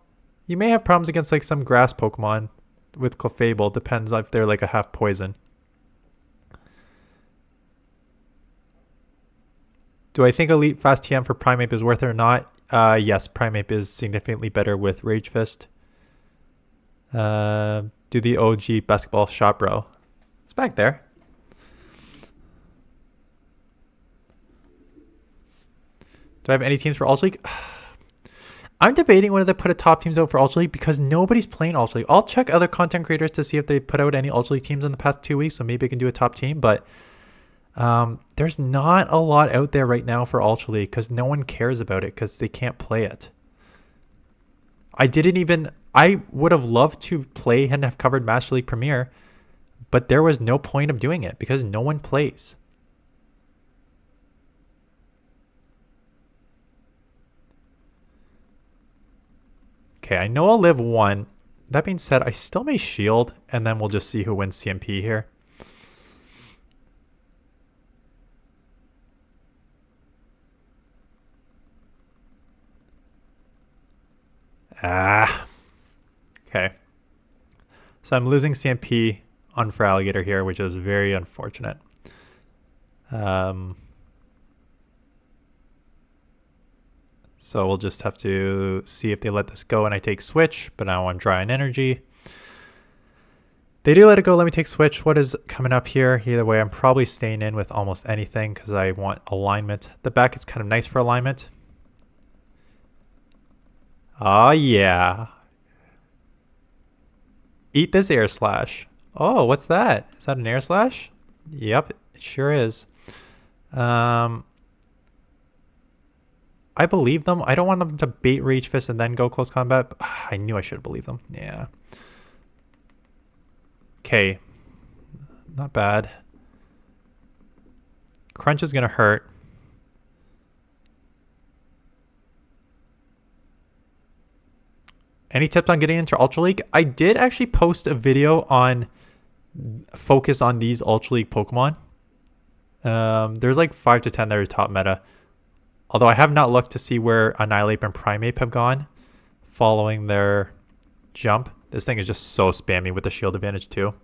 S1: you may have problems against like some grass Pokemon with Clefable. Depends if they're like a half poison. Do I think Elite Fast TM for Primeape is worth it or not? Yes, Primeape is significantly better with Rage Fist. Do the OG basketball shot, bro. It's back there. Do I have any teams for Ultra League? I'm debating whether to put a top teams out for Ultra League because nobody's playing Ultra League. I'll check other content creators to see if they put out any Ultra League teams in the past 2 weeks, so maybe I can do a top team, but there's not a lot out there right now for Ultra League because no one cares about it because they can't play it. I would have loved to play and have covered Master League Premier, but there was no point of doing it because no one plays. Okay, I know I'll live one. That being said, I still may shield, and then we'll just see who wins CMP here. Okay. So I'm losing CMP on Feraligatr here, which is very unfortunate. So we'll just have to see if they let this go and I take switch, but now I'm dry on energy. They do let it go. Let me take switch. What is coming up here? Either way, I'm probably staying in with almost anything because I want alignment. The back is kind of nice for alignment. Oh, yeah. Eat this air slash. Oh, what's that? Is that an air slash? Yep, it sure is. I believe them. I don't want them to bait Rage Fist and then go close combat. I knew I should have believed them. Yeah. Okay. Not bad. Crunch is going to hurt. Any tips on getting into Ultra League? I did actually post a video on focus on these Ultra League Pokemon. There's like 5 to 10 that are top meta. Although I have not looked to see where Annihilate and Primeape have gone following their jump. This thing is just so spammy with the shield advantage too.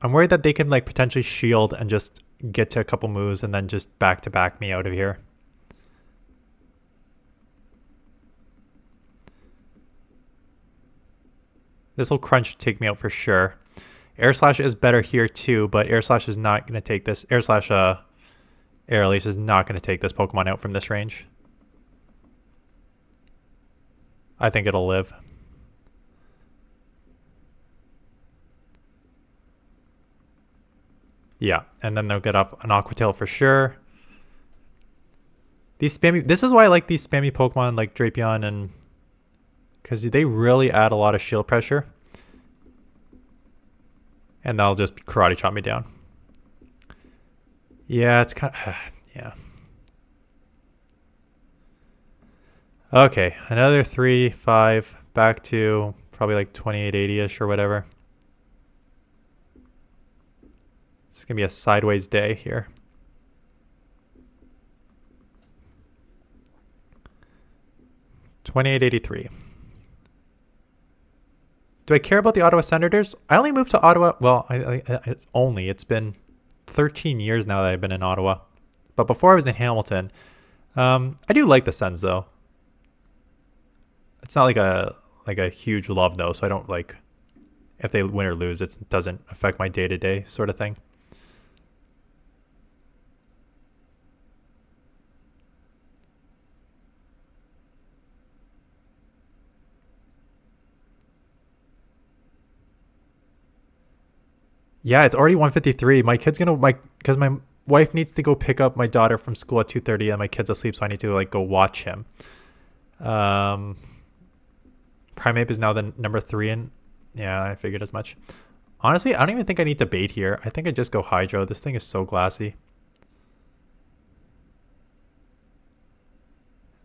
S1: I'm worried that they can like potentially shield and just get to a couple moves and then just back to back me out of here. This will crunch take me out for sure. Air Slash is better here too, but Air Slash is not going to take this. Air Slash Air Release is not going to take this Pokemon out from this range. I think it'll live. Yeah, and then they'll get off an Aqua Tail for sure. These spammy, this is why I like these spammy Pokemon like Drapion and because they really add a lot of shield pressure. And they'll just karate chop me down. Yeah, it's kind of, yeah. Okay, another 3, 5, back to probably like 2880-ish or whatever. It's going to be a sideways day here. $28.83. Do I care about the Ottawa Senators? I only moved to Ottawa. Well, it's been 13 years now that I've been in Ottawa. But before I was in Hamilton. I do like the Sens though. It's not like a huge love though, so I don't like if they win or lose, it doesn't affect my day-to-day sort of thing. Yeah, it's already 153. My kid's gonna because wife needs to go pick up my daughter from school at 2:30 and my kid's asleep, so I need to like go watch him. Primeape is now the number 3 and yeah, I figured as much. Honestly, I don't even think I need to bait here. I think I just go Hydro. This thing is so glassy.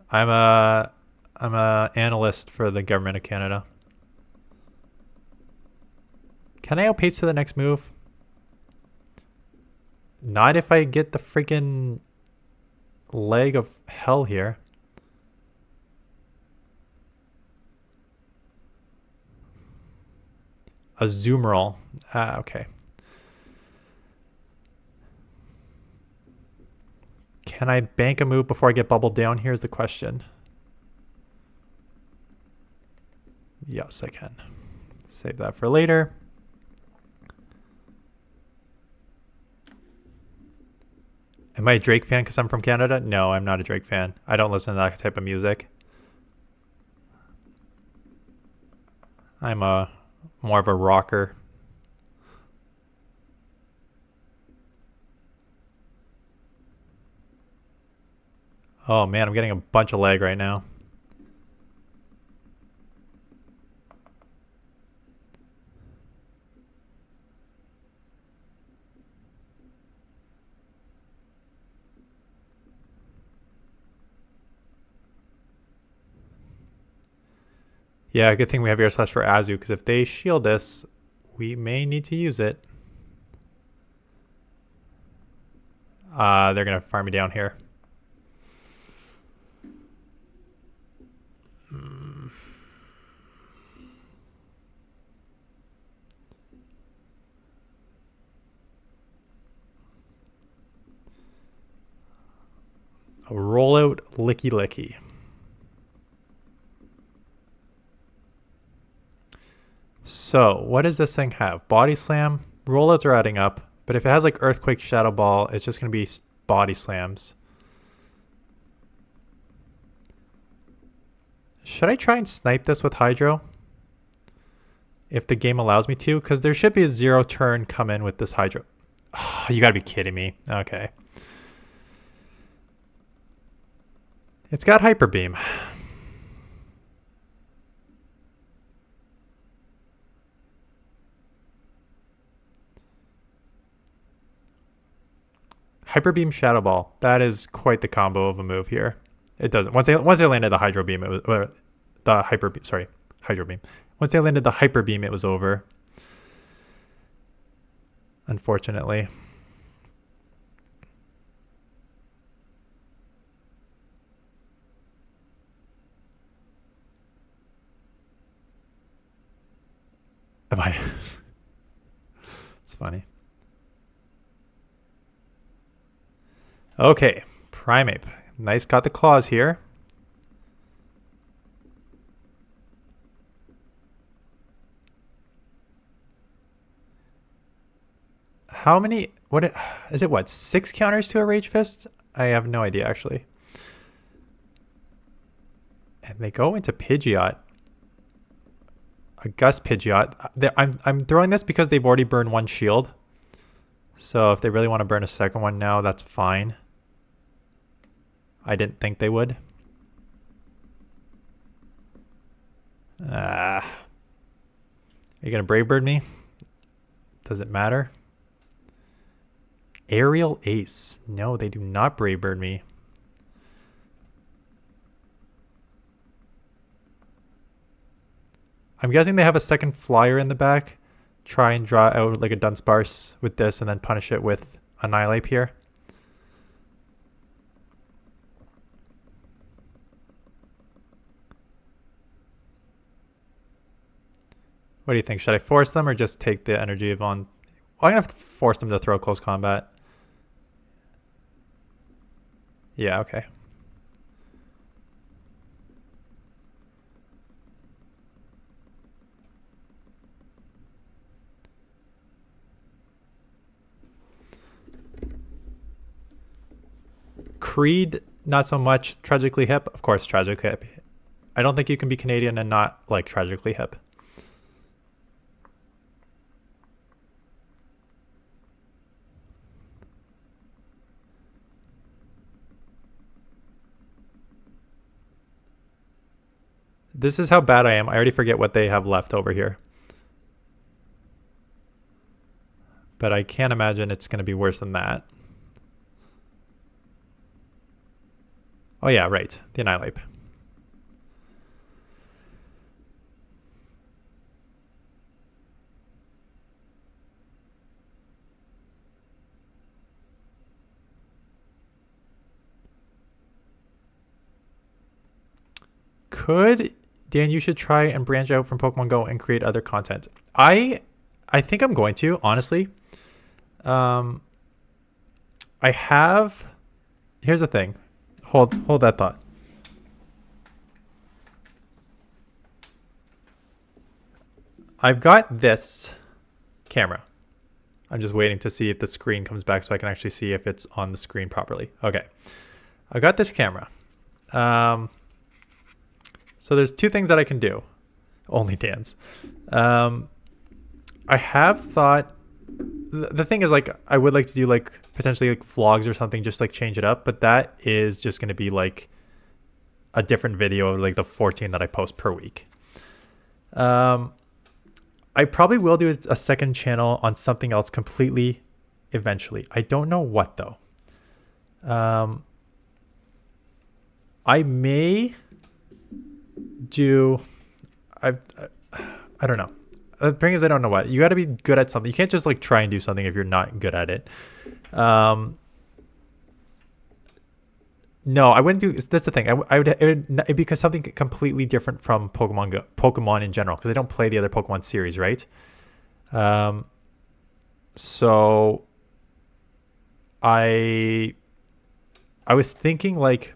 S1: I'm a analyst for the government of Canada. Can I outpace to the next move? Not if I get the freaking leg of hell here. A Zoomerl. Ah, okay. Can I bank a move before I get bubbled down? Here's the question. Yes, I can. Save that for later. Am I a Drake fan because I'm from Canada? No, I'm not a Drake fan. I don't listen to that type of music. I'm more of a rocker. Oh man, I'm getting a bunch of lag right now. Yeah, good thing we have Air Slash for Azu, because if they shield this, we may need to use it. They're going to farm me down here. A rollout Licky Licky. So, what does this thing have? Body Slam. Rollouts are adding up, but if it has like Earthquake, Shadow Ball, it's just going to be Body Slams. Should I try and snipe this with Hydro? If the game allows me to? Because there should be a 0 turn come in with this Hydro. Oh, you gotta be kidding me. Okay. It's got Hyper Beam. Hyper Beam, Shadow Ball. That is quite the combo of a move here. It doesn't. Once they landed the Hydro Beam, it was the Hyper Beam. Sorry, Hydro Beam. Once they landed the Hyper Beam, it was over. Unfortunately. Am I? It's funny. Okay, Primeape. Nice, got the claws here. How many, is it what, 6 counters to a Rage Fist? I have no idea, actually. And they go into Pidgeot. A Gust Pidgeot. I'm throwing this because they've already burned 1 shield. So if they really want to burn a second one now, that's fine. I didn't think they would. Are you going to Brave Bird me? Does it matter? Aerial Ace. No, they do not Brave Bird me. I'm guessing they have a second flyer in the back. Try and draw out like a Dunsparce with this and then punish it with Annihilate here. What do you think? Should I force them or just take the energy of on? I'm going to force them to throw close combat. Yeah, okay. Creed, not so much. Tragically Hip, of course, Tragically Hip. I don't think you can be Canadian and not like Tragically Hip. This is how bad I am. I already forget what they have left over here. But I can't imagine it's going to be worse than that. Oh yeah, right. The Annihilate. Dan, you should try and branch out from Pokemon Go and create other content. I think I'm going to, honestly. I have. Here's the thing. Hold that thought. I've got this camera. I'm just waiting to see if the screen comes back so I can actually see if it's on the screen properly. Okay. I got this camera. So there's two things that I can do. Only dance. I have thought, the thing is, like, I would like to do like potentially like vlogs or something, just like change it up, but that is just going to be like a different video of like the 14 that I post per week. I probably will do a second channel on something else completely eventually. I don't know what though. I may do, I don't know. The thing is, I don't know what. You got to be good at something. You can't just like try and do something if you're not good at it. No, I wouldn't do. That's the thing. It'd be something completely different from Pokemon in general, because I don't play the other Pokemon series, right? So I was thinking like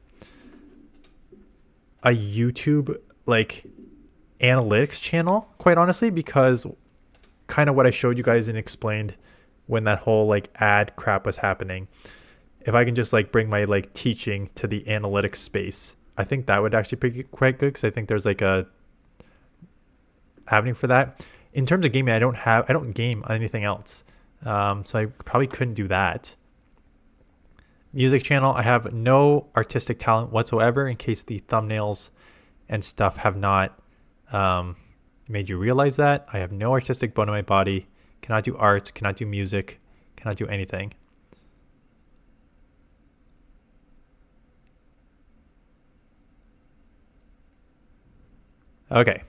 S1: a YouTube like analytics channel, quite honestly, because kind of what I showed you guys and explained when that whole like ad crap was happening. If I can just like bring my like teaching to the analytics space, I think that would actually be quite good, because I think there's like a avenue for that. In terms of gaming, I don't game on anything else, so I probably couldn't do that. Music channel, I have no artistic talent whatsoever, in case the thumbnails and stuff have not made you realize that. I have no artistic bone in my body, cannot do art, cannot do music, cannot do anything. Okay,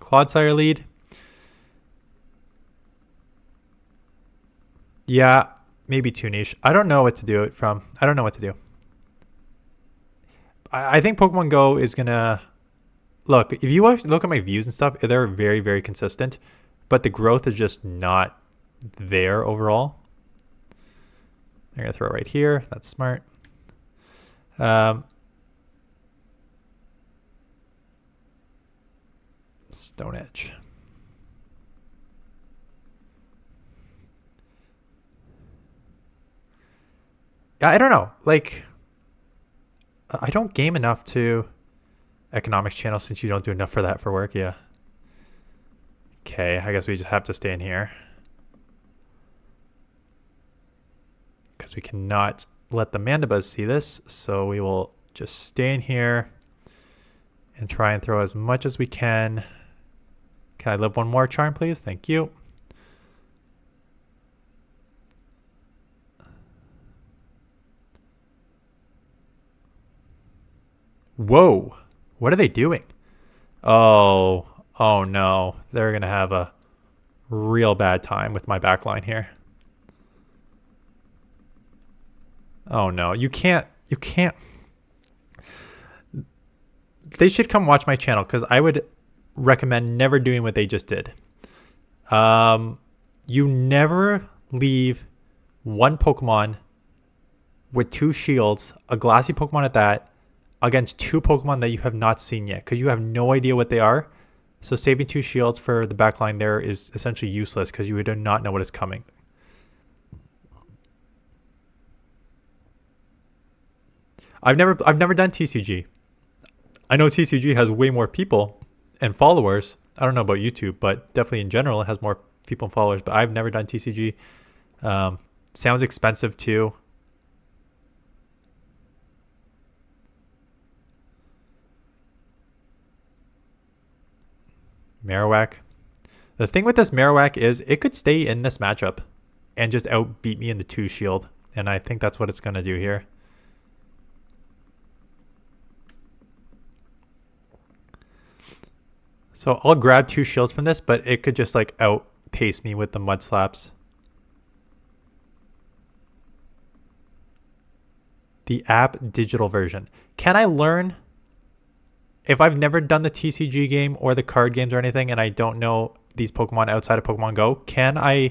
S1: Clodsire lead. Yeah, maybe too niche. I don't know what to do it from. I don't know what to do. I think Pokemon Go is gonna look. If you look at my views and stuff, they're very, very consistent, but the growth is just not there overall. I'm gonna throw it right here. That's smart. Stone Edge. Yeah, I don't know. Like, I don't game enough to economics channel, since you don't do enough for that for work. Yeah. Okay, I guess we just have to stay in here, because we cannot let the Mandibuzz see this. So we will just stay in here and try and throw as much as we can. Can I live one more charm, please? Thank you. Whoa, what are they doing? Oh no. They're going to have a real bad time with my backline here. Oh no, you can't. They should come watch my channel, because I would recommend never doing what they just did. You never leave one Pokemon with 2 shields, a glassy Pokemon at that, against 2 Pokemon that you have not seen yet, because you have no idea what they are. So saving 2 shields for the backline there is essentially useless, because you do not know what is coming. I've never done TCG. I know TCG has way more people and followers. I don't know about YouTube, but definitely in general it has more people and followers. But I've never done TCG. Sounds expensive too. Marowak. The thing with this Marowak is it could stay in this matchup and just outbeat me in the 2 shield. And I think that's what it's going to do here. So I'll grab 2 shields from this, but it could just like outpace me with the mud slaps. The app digital version. Can I learn? If I've never done the TCG game or the card games or anything, and I don't know these Pokemon outside of Pokemon Go, can I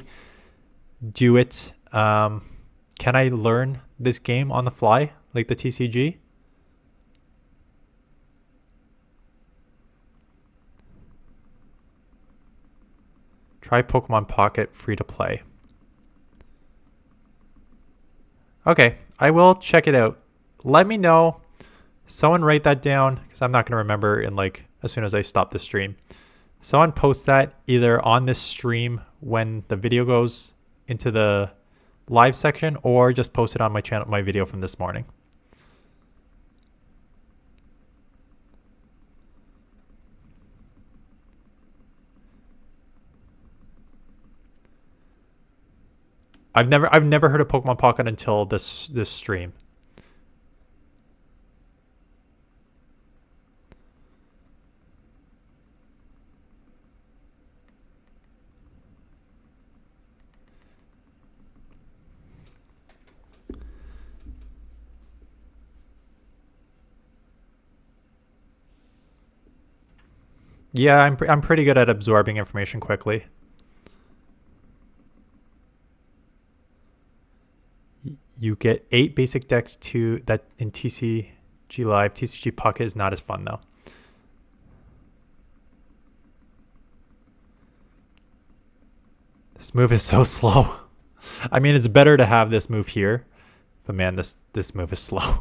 S1: do it? Can I learn this game on the fly, like the TCG? Try Pokemon Pocket free to play. Okay, I will check it out. Let me know. Someone write that down because I'm not going to remember in like as soon as I stop the stream. Someone post that either on this stream when the video goes into the live section or just post it on my channel, my video from this morning. I've never heard of Pokemon Pocket until this stream. Yeah, I'm pretty good at absorbing information quickly. You get 8 basic decks to that in TCG Live. TCG Pocket is not as fun though. This move is so slow. I mean, it's better to have this move here, but man, this move is slow.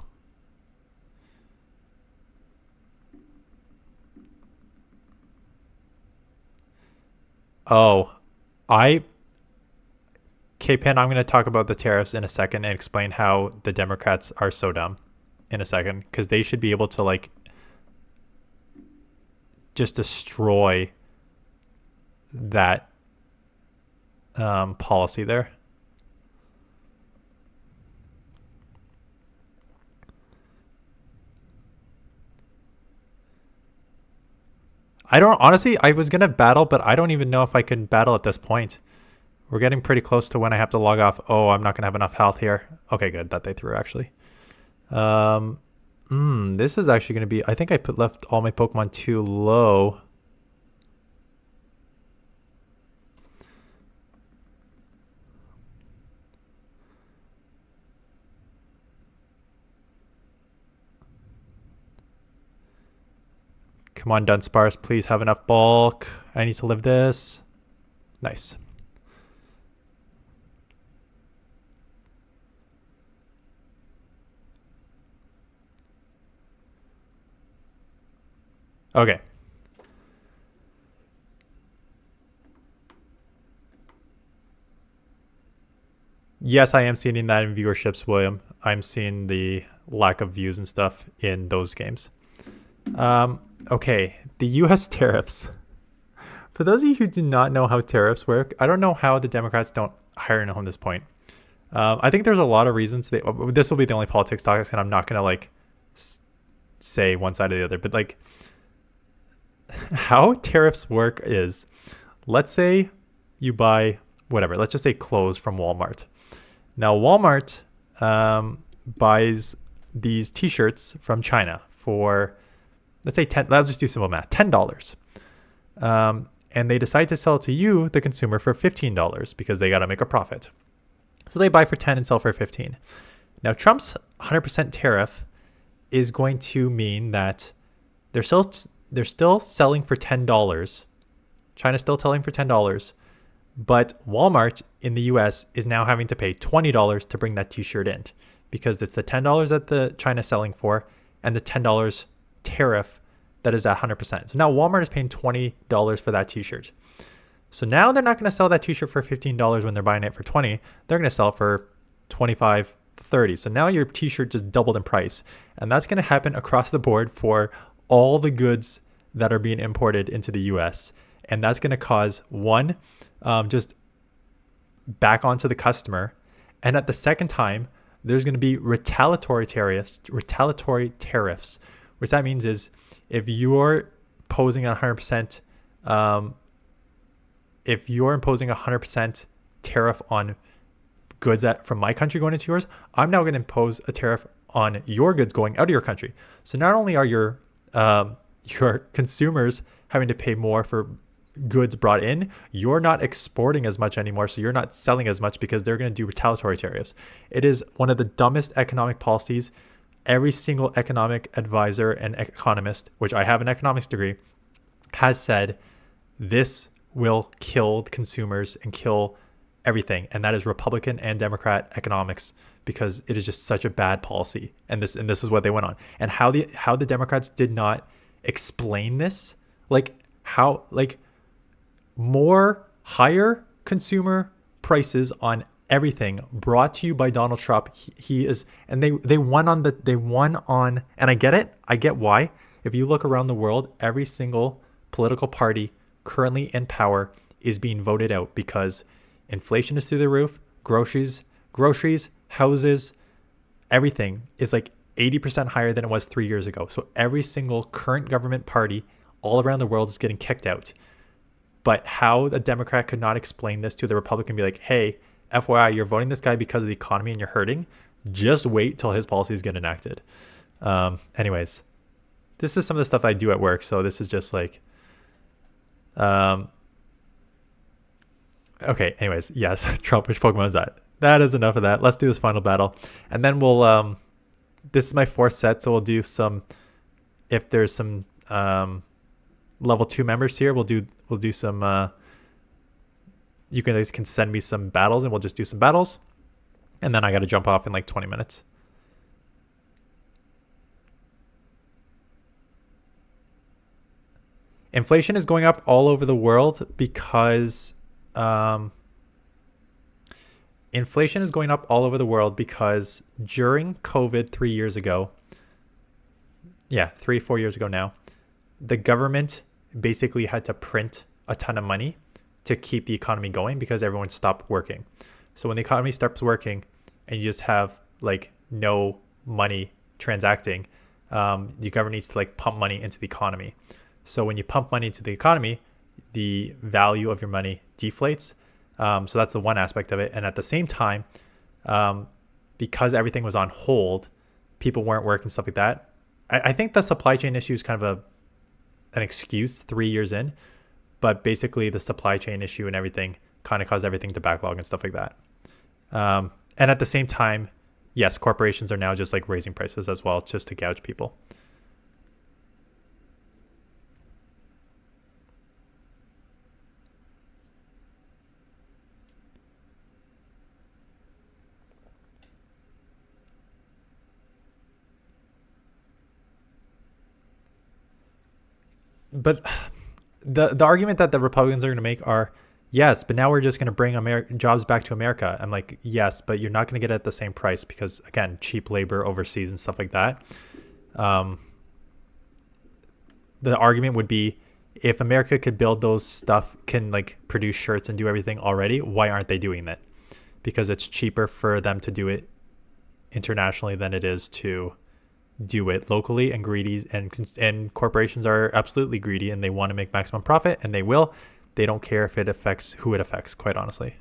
S1: Oh, K-Pen, I'm going to talk about the tariffs in a second and explain how the Democrats are so dumb in a second, because they should be able to like just destroy that policy there. Honestly, I was going to battle, but I don't even know if I can battle at this point. We're getting pretty close to when I have to log off. Oh, I'm not going to have enough health here. Okay, good. That they threw, actually. This is actually going to be... I think I left all my Pokemon too low. Come on, Dunsparce. Please have enough bulk. I need to live this. Nice. Okay. Yes, I am seeing that in viewerships, William. I'm seeing the lack of views and stuff in those games. Okay, the U.S. tariffs. For those of you who do not know how tariffs work, I don't know how the Democrats don't hire enough on this point. I think there's a lot of reasons. This will be the only politics talks, and I'm not going to like say one side or the other. But like, how tariffs work is, let's say you buy whatever. Let's just say clothes from Walmart. Now Walmart buys these T-shirts from China for, let's say 10. Let's just do simple math, $10. And they decide to sell to you, the consumer, for $15 because they got to make a profit. So they buy for 10 and sell for 15. Now Trump's 100% tariff is going to mean that they're still selling for $10. China's still selling for $10, but Walmart in the US is now having to pay $20 to bring that T-shirt in because it's the $10 that the China's selling for and the $10 tariff that is at 100%. So now Walmart is paying $20 for that T-shirt. So now they're not going to sell that T-shirt for $15 when they're buying it for $20. They're going to sell for $25, $30. So now your T-shirt just doubled in price. And that's going to happen across the board for all the goods that are being imported into the US. And that's going to cause one, just back onto the customer. And at the second time, there's going to be retaliatory tariffs, which that means is if you're posing 100%, if you're imposing 100% tariff on goods from my country going into yours, I'm now going to impose a tariff on your goods going out of your country. So not only are your consumers having to pay more for goods brought in, you're not exporting as much anymore, so you're not selling as much because they're going to do retaliatory tariffs. It is one of the dumbest economic policies. Every single economic advisor and economist, which I have an economics degree, has said this will kill consumers and kill everything, and that is Republican and Democrat economics, because it is just such a bad policy. And this is what they went on. And how the Democrats did not explain this, more higher consumer prices on everything brought to you by Donald Trump. They won on, and I get it. I get why. If you look around the world, every single political party currently in power is being voted out because inflation is through the roof. Groceries, houses, everything is like 80% higher than it was 3 years ago. So every single current government party all around the world is getting kicked out. But how a Democrat could not explain this to the Republican, be like, hey, FYI, you're voting this guy because of the economy and you're hurting. Just wait till his policies get enacted. Anyways, this is some of the stuff I do at work. So this is just like, okay. Anyways, yes, Trump, which Pokemon is that? That is enough of that. Let's do this final battle. And then we'll, this is my fourth set. So we'll do some, if there's some, level 2 members here, we'll do some, you guys can send me some battles and we'll just do some battles. And then I got to jump off in like 20 minutes. Inflation is going up all over the world because, during COVID 3 years ago, 4 years ago now, the government basically had to print a ton of money to keep the economy going because everyone stopped working. So when the economy stops working and you just have like no money transacting, the government needs to like pump money into the economy. So when you pump money into the economy, the value of your money deflates. So that's the one aspect of it. And at the same time, because everything was on hold, people weren't working, stuff like that. I think the supply chain issue is kind of an excuse 3 years in, but basically the supply chain issue and everything kind of caused everything to backlog and stuff like that. And at the same time, yes, corporations are now just like raising prices as well, just to gouge people. But the argument that the Republicans are going to make are, yes, but now we're just going to bring jobs back to America. I'm like, yes, but you're not going to get it at the same price because, again, cheap labor overseas and stuff like that. The argument would be, if America could build those stuff, can like produce shirts and do everything already, why aren't they doing that? Because it's cheaper for them to do it internationally than it is to do it locally. And greedy and corporations are absolutely greedy and they want to make maximum profit, and they will. They don't care if it affects who it affects, quite honestly.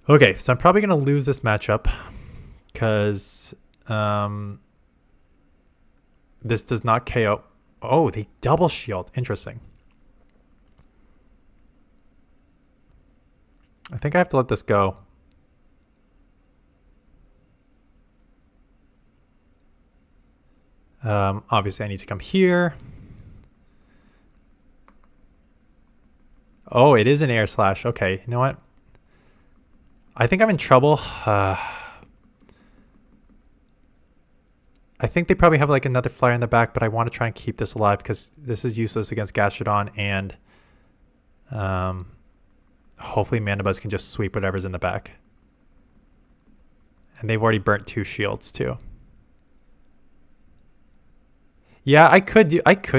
S1: Okay, so I'm probably going to lose this matchup because this does not KO. Oh, they double shield. Interesting. I think I have to let this go. Obviously, I need to come here. Oh, it is an air slash. Okay, you know what? I think I'm in trouble. I think they probably have like another flyer in the back, but I want to try and keep this alive because this is useless against Gastrodon and Hopefully Mandibuzz can just sweep whatever's in the back. And they've already burnt 2 shields too. Yeah, I could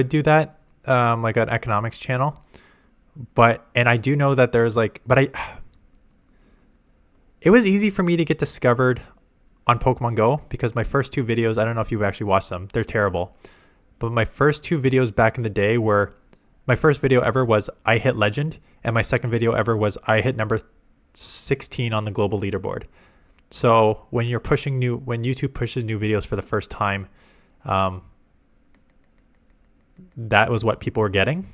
S1: do that, like an economics channel. And I do know that there's like, it was easy for me to get discovered on Pokemon Go because my first 2 videos, I don't know if you've actually watched them, they're terrible. But my first 2 videos back in the day were, my first video ever was I hit legend, and my second video ever was I hit number 16 on the global leaderboard. So when YouTube pushes new videos for the first time, that was what people were getting.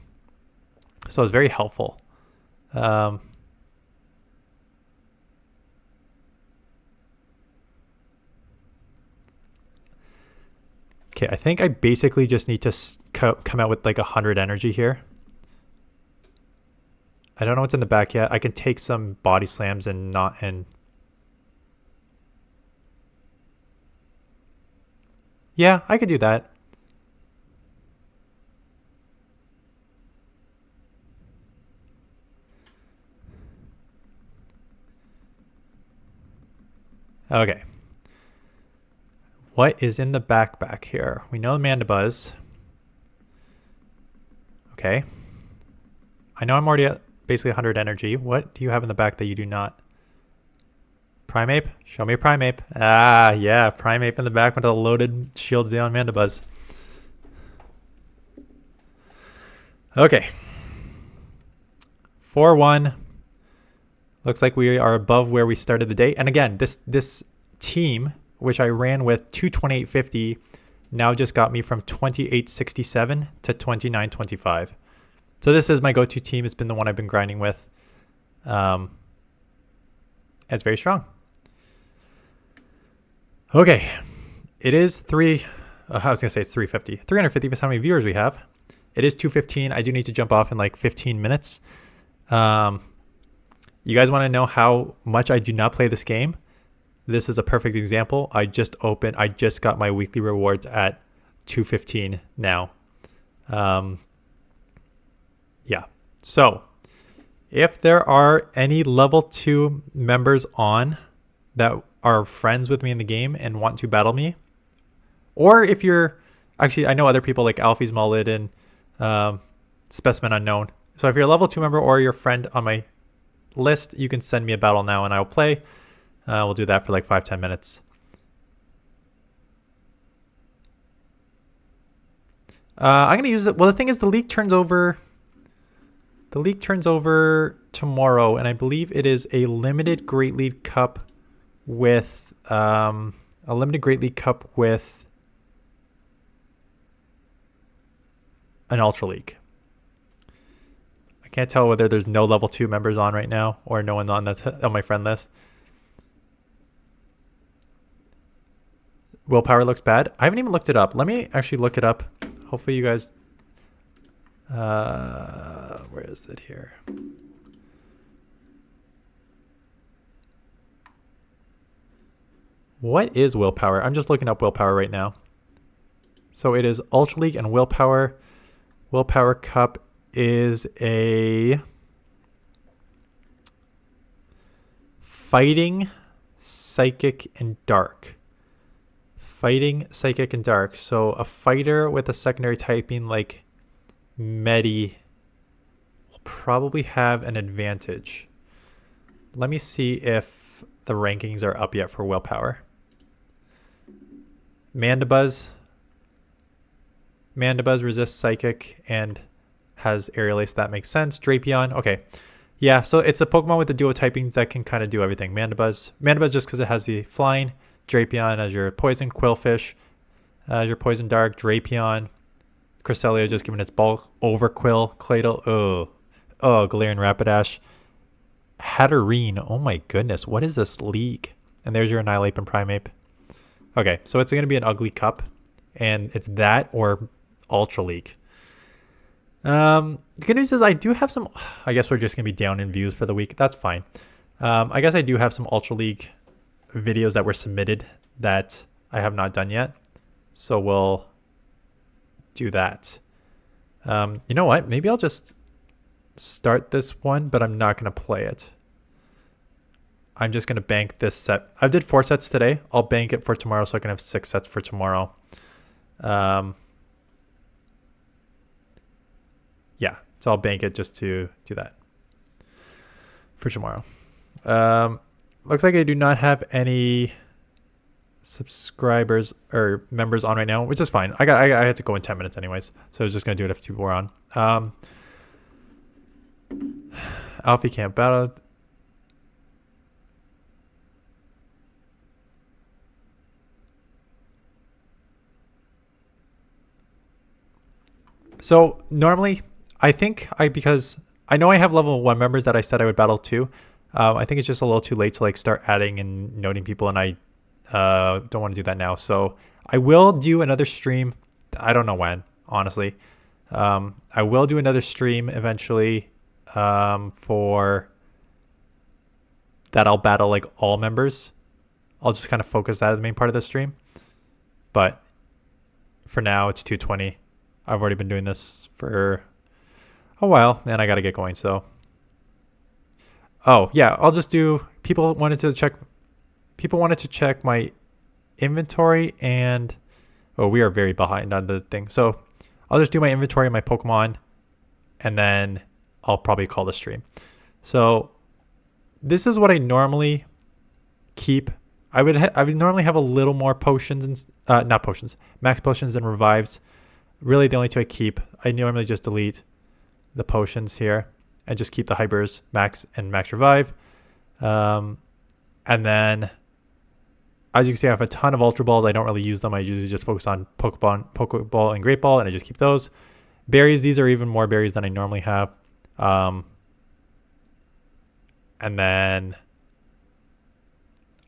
S1: So it was very helpful. Okay, I think I basically just need to come out with like 100 energy here. I don't know what's in the back yet. I can take some body slams and yeah, I could do that. Okay. What is in the back here? We know Mandibuzz. Okay. I know I'm already at basically 100 energy. What do you have in the back that you do not? Primeape? Show me a Primeape. Ah, yeah. Primeape in the back with a loaded Shields down Mandibuzz. Okay. 4-1. Looks like we are above where we started the day. And again, this team, which I ran with 228.50, now just got me from 28.67 to 29.25. So this is my go-to team. It's been the one I've been grinding with. It's very strong. Okay. It is I was going to say it's 350. 350 is how many viewers we have. It is 2:15. I do need to jump off in like 15 minutes. You guys want to know how much I do not play this game? This is a perfect example. I just got my weekly rewards at 2:15 now. Yeah. So if there are any level 2 members on that are friends with me in the game and want to battle me, or if you're actually, I know other people like Alfie's Mullet and Specimen Unknown. So if you're a level 2 member or your friend on my list, you can send me a battle now and I'll play. We'll do that for like 5-10 minutes. I'm going to use it. Well, the thing is the league turns over tomorrow, and I believe it is a limited Great League Cup with an Ultra League. I can't tell whether there's no level 2 members on right now or no one on my friend list. Willpower looks bad. I haven't even looked it up. Let me actually look it up. Hopefully you guys... where is it here? What is willpower? I'm just looking up willpower right now. So it is Ultra League and willpower. Willpower Cup is a fighting, psychic, and dark. Fighting, psychic, and dark. So a fighter with a secondary typing like Medi will probably have an advantage. Let me see if the rankings are up yet for willpower. Mandibuzz resists psychic and has aerial ace. That makes sense. Drapion. Okay. Yeah, so it's a Pokemon with the duo typings that can kind of do everything. Mandibuzz just because it has the flying. Drapion as your poison. Quillfish as your poison dark. Drapion. Cresselia just giving its bulk. Overquill. Claydol. Oh, Galarian Rapidash. Hatterene. Oh my goodness. What is this league? And there's your Annihilate and Primeape. Okay, so it's going to be an ugly cup. And it's that or Ultra League. The good news is I do have some... I guess we're just going to be down in views for the week. That's fine. I guess I do have some Ultra League videos that were submitted that I have not done yet. So we'll do that. You know what? Maybe I'll just start this one, but I'm not going to play it. I'm just going to bank this set. I did 4 sets today. I'll bank it for tomorrow so I can have 6 sets for tomorrow. Yeah, so I'll bank it just to do that for tomorrow. Looks like I do not have any subscribers or members on right now, which is fine. I had to go in 10 minutes anyways, so I was just going to do it if people were on. Alfie can't battle. So normally, I think because I know I have level 1 members that I said I would battle too. I think it's just a little too late to like start adding and noting people, and I don't want to do that now. So I will do another stream. I don't know when, honestly. I will do another stream eventually for that. I'll battle like all members. I'll just kind of focus that as the main part of the stream. But for now, it's 2:20. I've already been doing this for a while, and I got to get going. So, oh yeah, I'll just do. People wanted to check my inventory, and we are very behind on the thing. So I'll just do my inventory of my Pokemon, and then I'll probably call the stream. So this is what I normally keep. I would normally have a little more potions and not potions, max potions and revives. Really, the only 2 I keep. I normally just delete the potions here and just keep the hypers max and max revive. And then, as you can see, I have a ton of Ultra Balls. I don't really use them. I usually just focus on Pokeball and Great Ball, and I just keep those. Berries, these are even more berries than I normally have. And then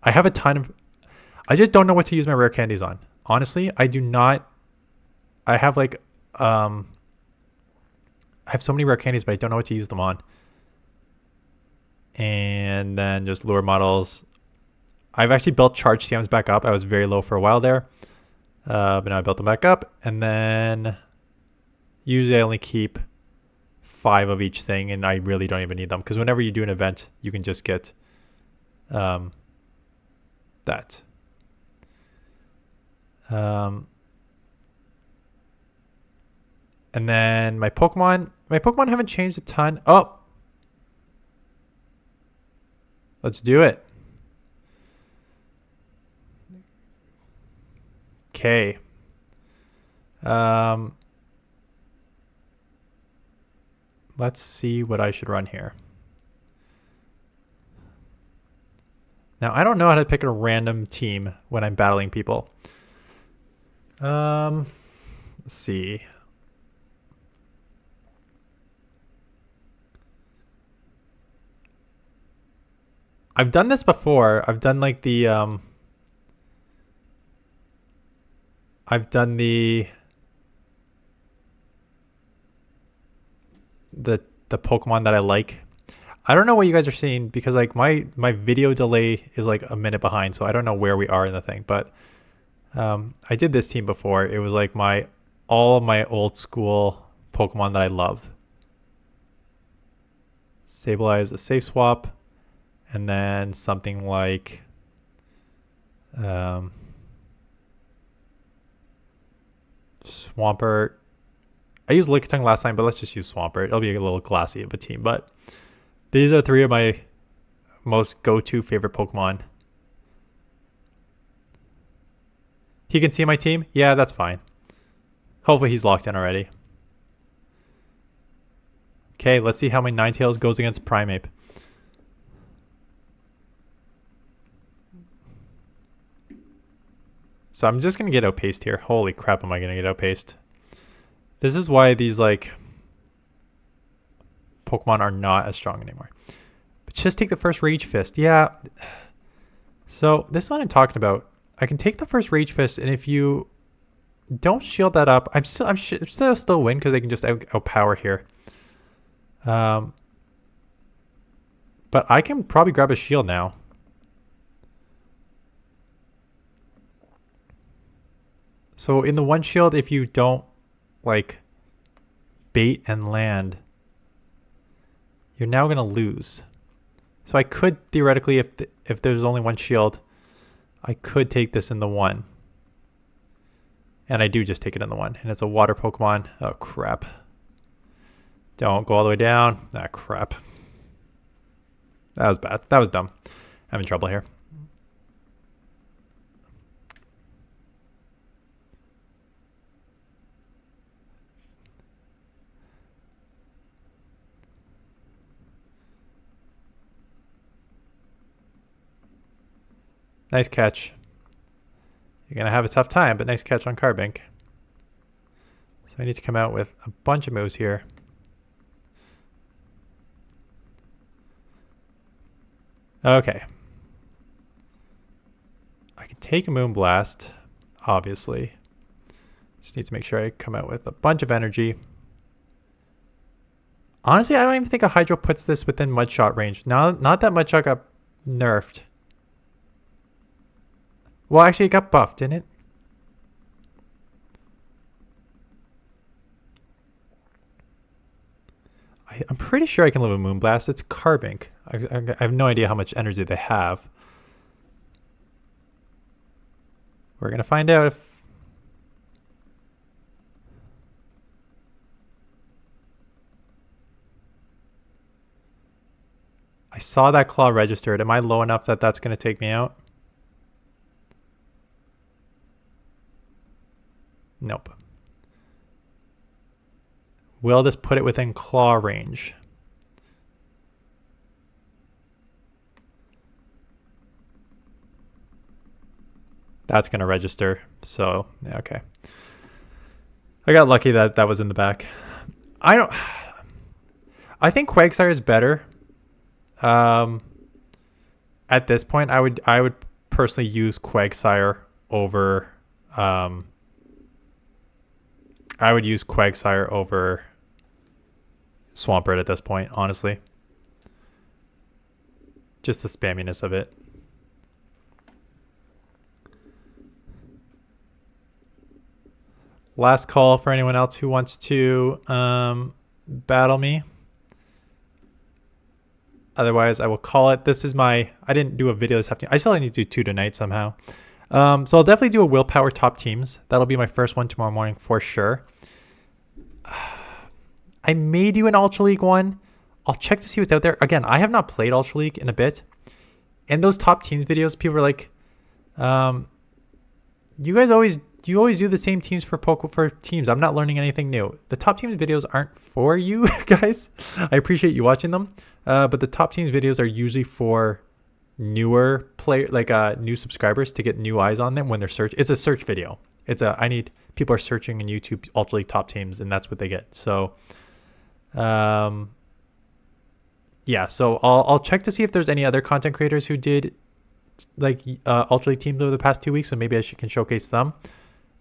S1: I have a ton of... I just don't know what to use my rare candies on. Honestly, I do not... I have like... I have so many rare candies, but I don't know what to use them on. And then just lure models. I've actually built charge TMs back up. I was very low for a while there. But now I built them back up. And then usually I only keep 5 of each thing, and I really don't even need them. Because whenever you do an event, you can just get that. And then my Pokemon haven't changed a ton. Oh, let's do it. Okay. Let's see what I should run here. Now, I don't know how to pick a random team when I'm battling people. Let's see. I've done this before. I've done like the the Pokemon that I like. I don't know what you guys are seeing because like my video delay is like a minute behind, so I don't know where we are in the thing. But I did this team before. It was like all of my old school Pokemon that I love. Sableye, a safe swap. And then something like Swampert. I used Lickitung last time, but let's just use Swampert. It'll be a little glassy of a team. But these are 3 of my most go-to favorite Pokemon. He can see my team? Yeah, that's fine. Hopefully he's locked in already. Okay, let's see how my Ninetales goes against Primeape. So I'm just going to get outpaced here. Holy crap, am I going to get outpaced. This is why these like Pokemon are not as strong anymore. But just take the first Rage Fist. Yeah. So this is what I'm talking about. I can take the first Rage Fist, and if you don't shield that up, I'm still win because they can just outpower here. But I can probably grab a shield now. So in the one shield, if you don't like bait and land, you're now going to lose. So I could theoretically, if there's only one shield, I could take this in the 1. And I do just take it in the 1. And it's a water Pokemon. Oh, crap. Don't go all the way down. Ah, crap. That was bad. That was dumb. I'm in trouble here. Nice catch. You're going to have a tough time, but nice catch on Carbink. So I need to come out with a bunch of moves here. Okay. I can take a Moonblast, obviously. Just need to make sure I come out with a bunch of energy. Honestly, I don't even think a Hydro puts this within Mudshot range. Not that Mudshot got nerfed. Well, actually, it got buffed, didn't it? I'm pretty sure I can live with Moonblast. It's Carbink. I have no idea how much energy they have. We're going to find out if... I saw that claw registered. Am I low enough that that's going to take me out? Nope. Will this put it within claw range? That's going to register. So, yeah, okay. I got lucky that that was in the back. I think Quagsire is better. At this point, I would personally use Quagsire over I would use Quagsire over Swampert at this point, honestly. Just the spamminess of it. Last call for anyone else who wants to battle me. Otherwise, I will call it. This is my... I didn't do a video this afternoon. I still need to do 2 tonight somehow. So I'll definitely do a Willpower top teams. That'll be my first one tomorrow morning for sure. I may do an Ultra League one. I'll check to see what's out there. Again, I have not played Ultra League in a bit. And those top teams videos, people are like, you guys always do the same teams for teams. I'm not learning anything new. The top teams videos aren't for you guys. I appreciate you watching them. But the top teams videos are usually for newer new subscribers to get new eyes on them when they're search. It's a search video. People are searching in YouTube Ultra League top teams, and that's what they get. So, yeah. So I'll check to see if there's any other content creators who did Ultra League teams over the past 2 weeks, and maybe I can showcase them.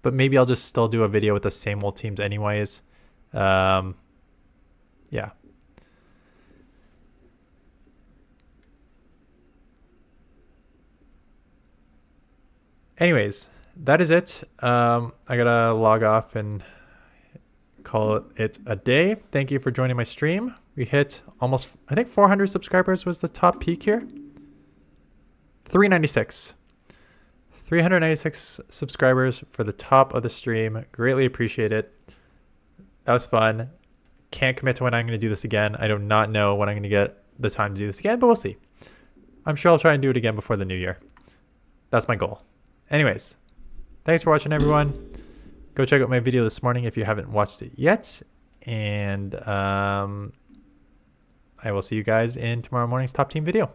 S1: But maybe I'll just still do a video with the same old teams anyways. Yeah. Anyways, that is it. I gotta log off and call it a day. Thank you for joining my stream. We hit almost, I think 400 subscribers was the top peak here. 396. 396 subscribers for the top of the stream. Greatly appreciate it. That was fun. Can't commit to when I'm going to do this again. I do not know when I'm going to get the time to do this again, but we'll see. I'm sure I'll try and do it again before the new year. That's my goal. Anyways, thanks for watching, everyone. Go check out my video this morning if you haven't watched it yet. And I will see you guys in tomorrow morning's top team video.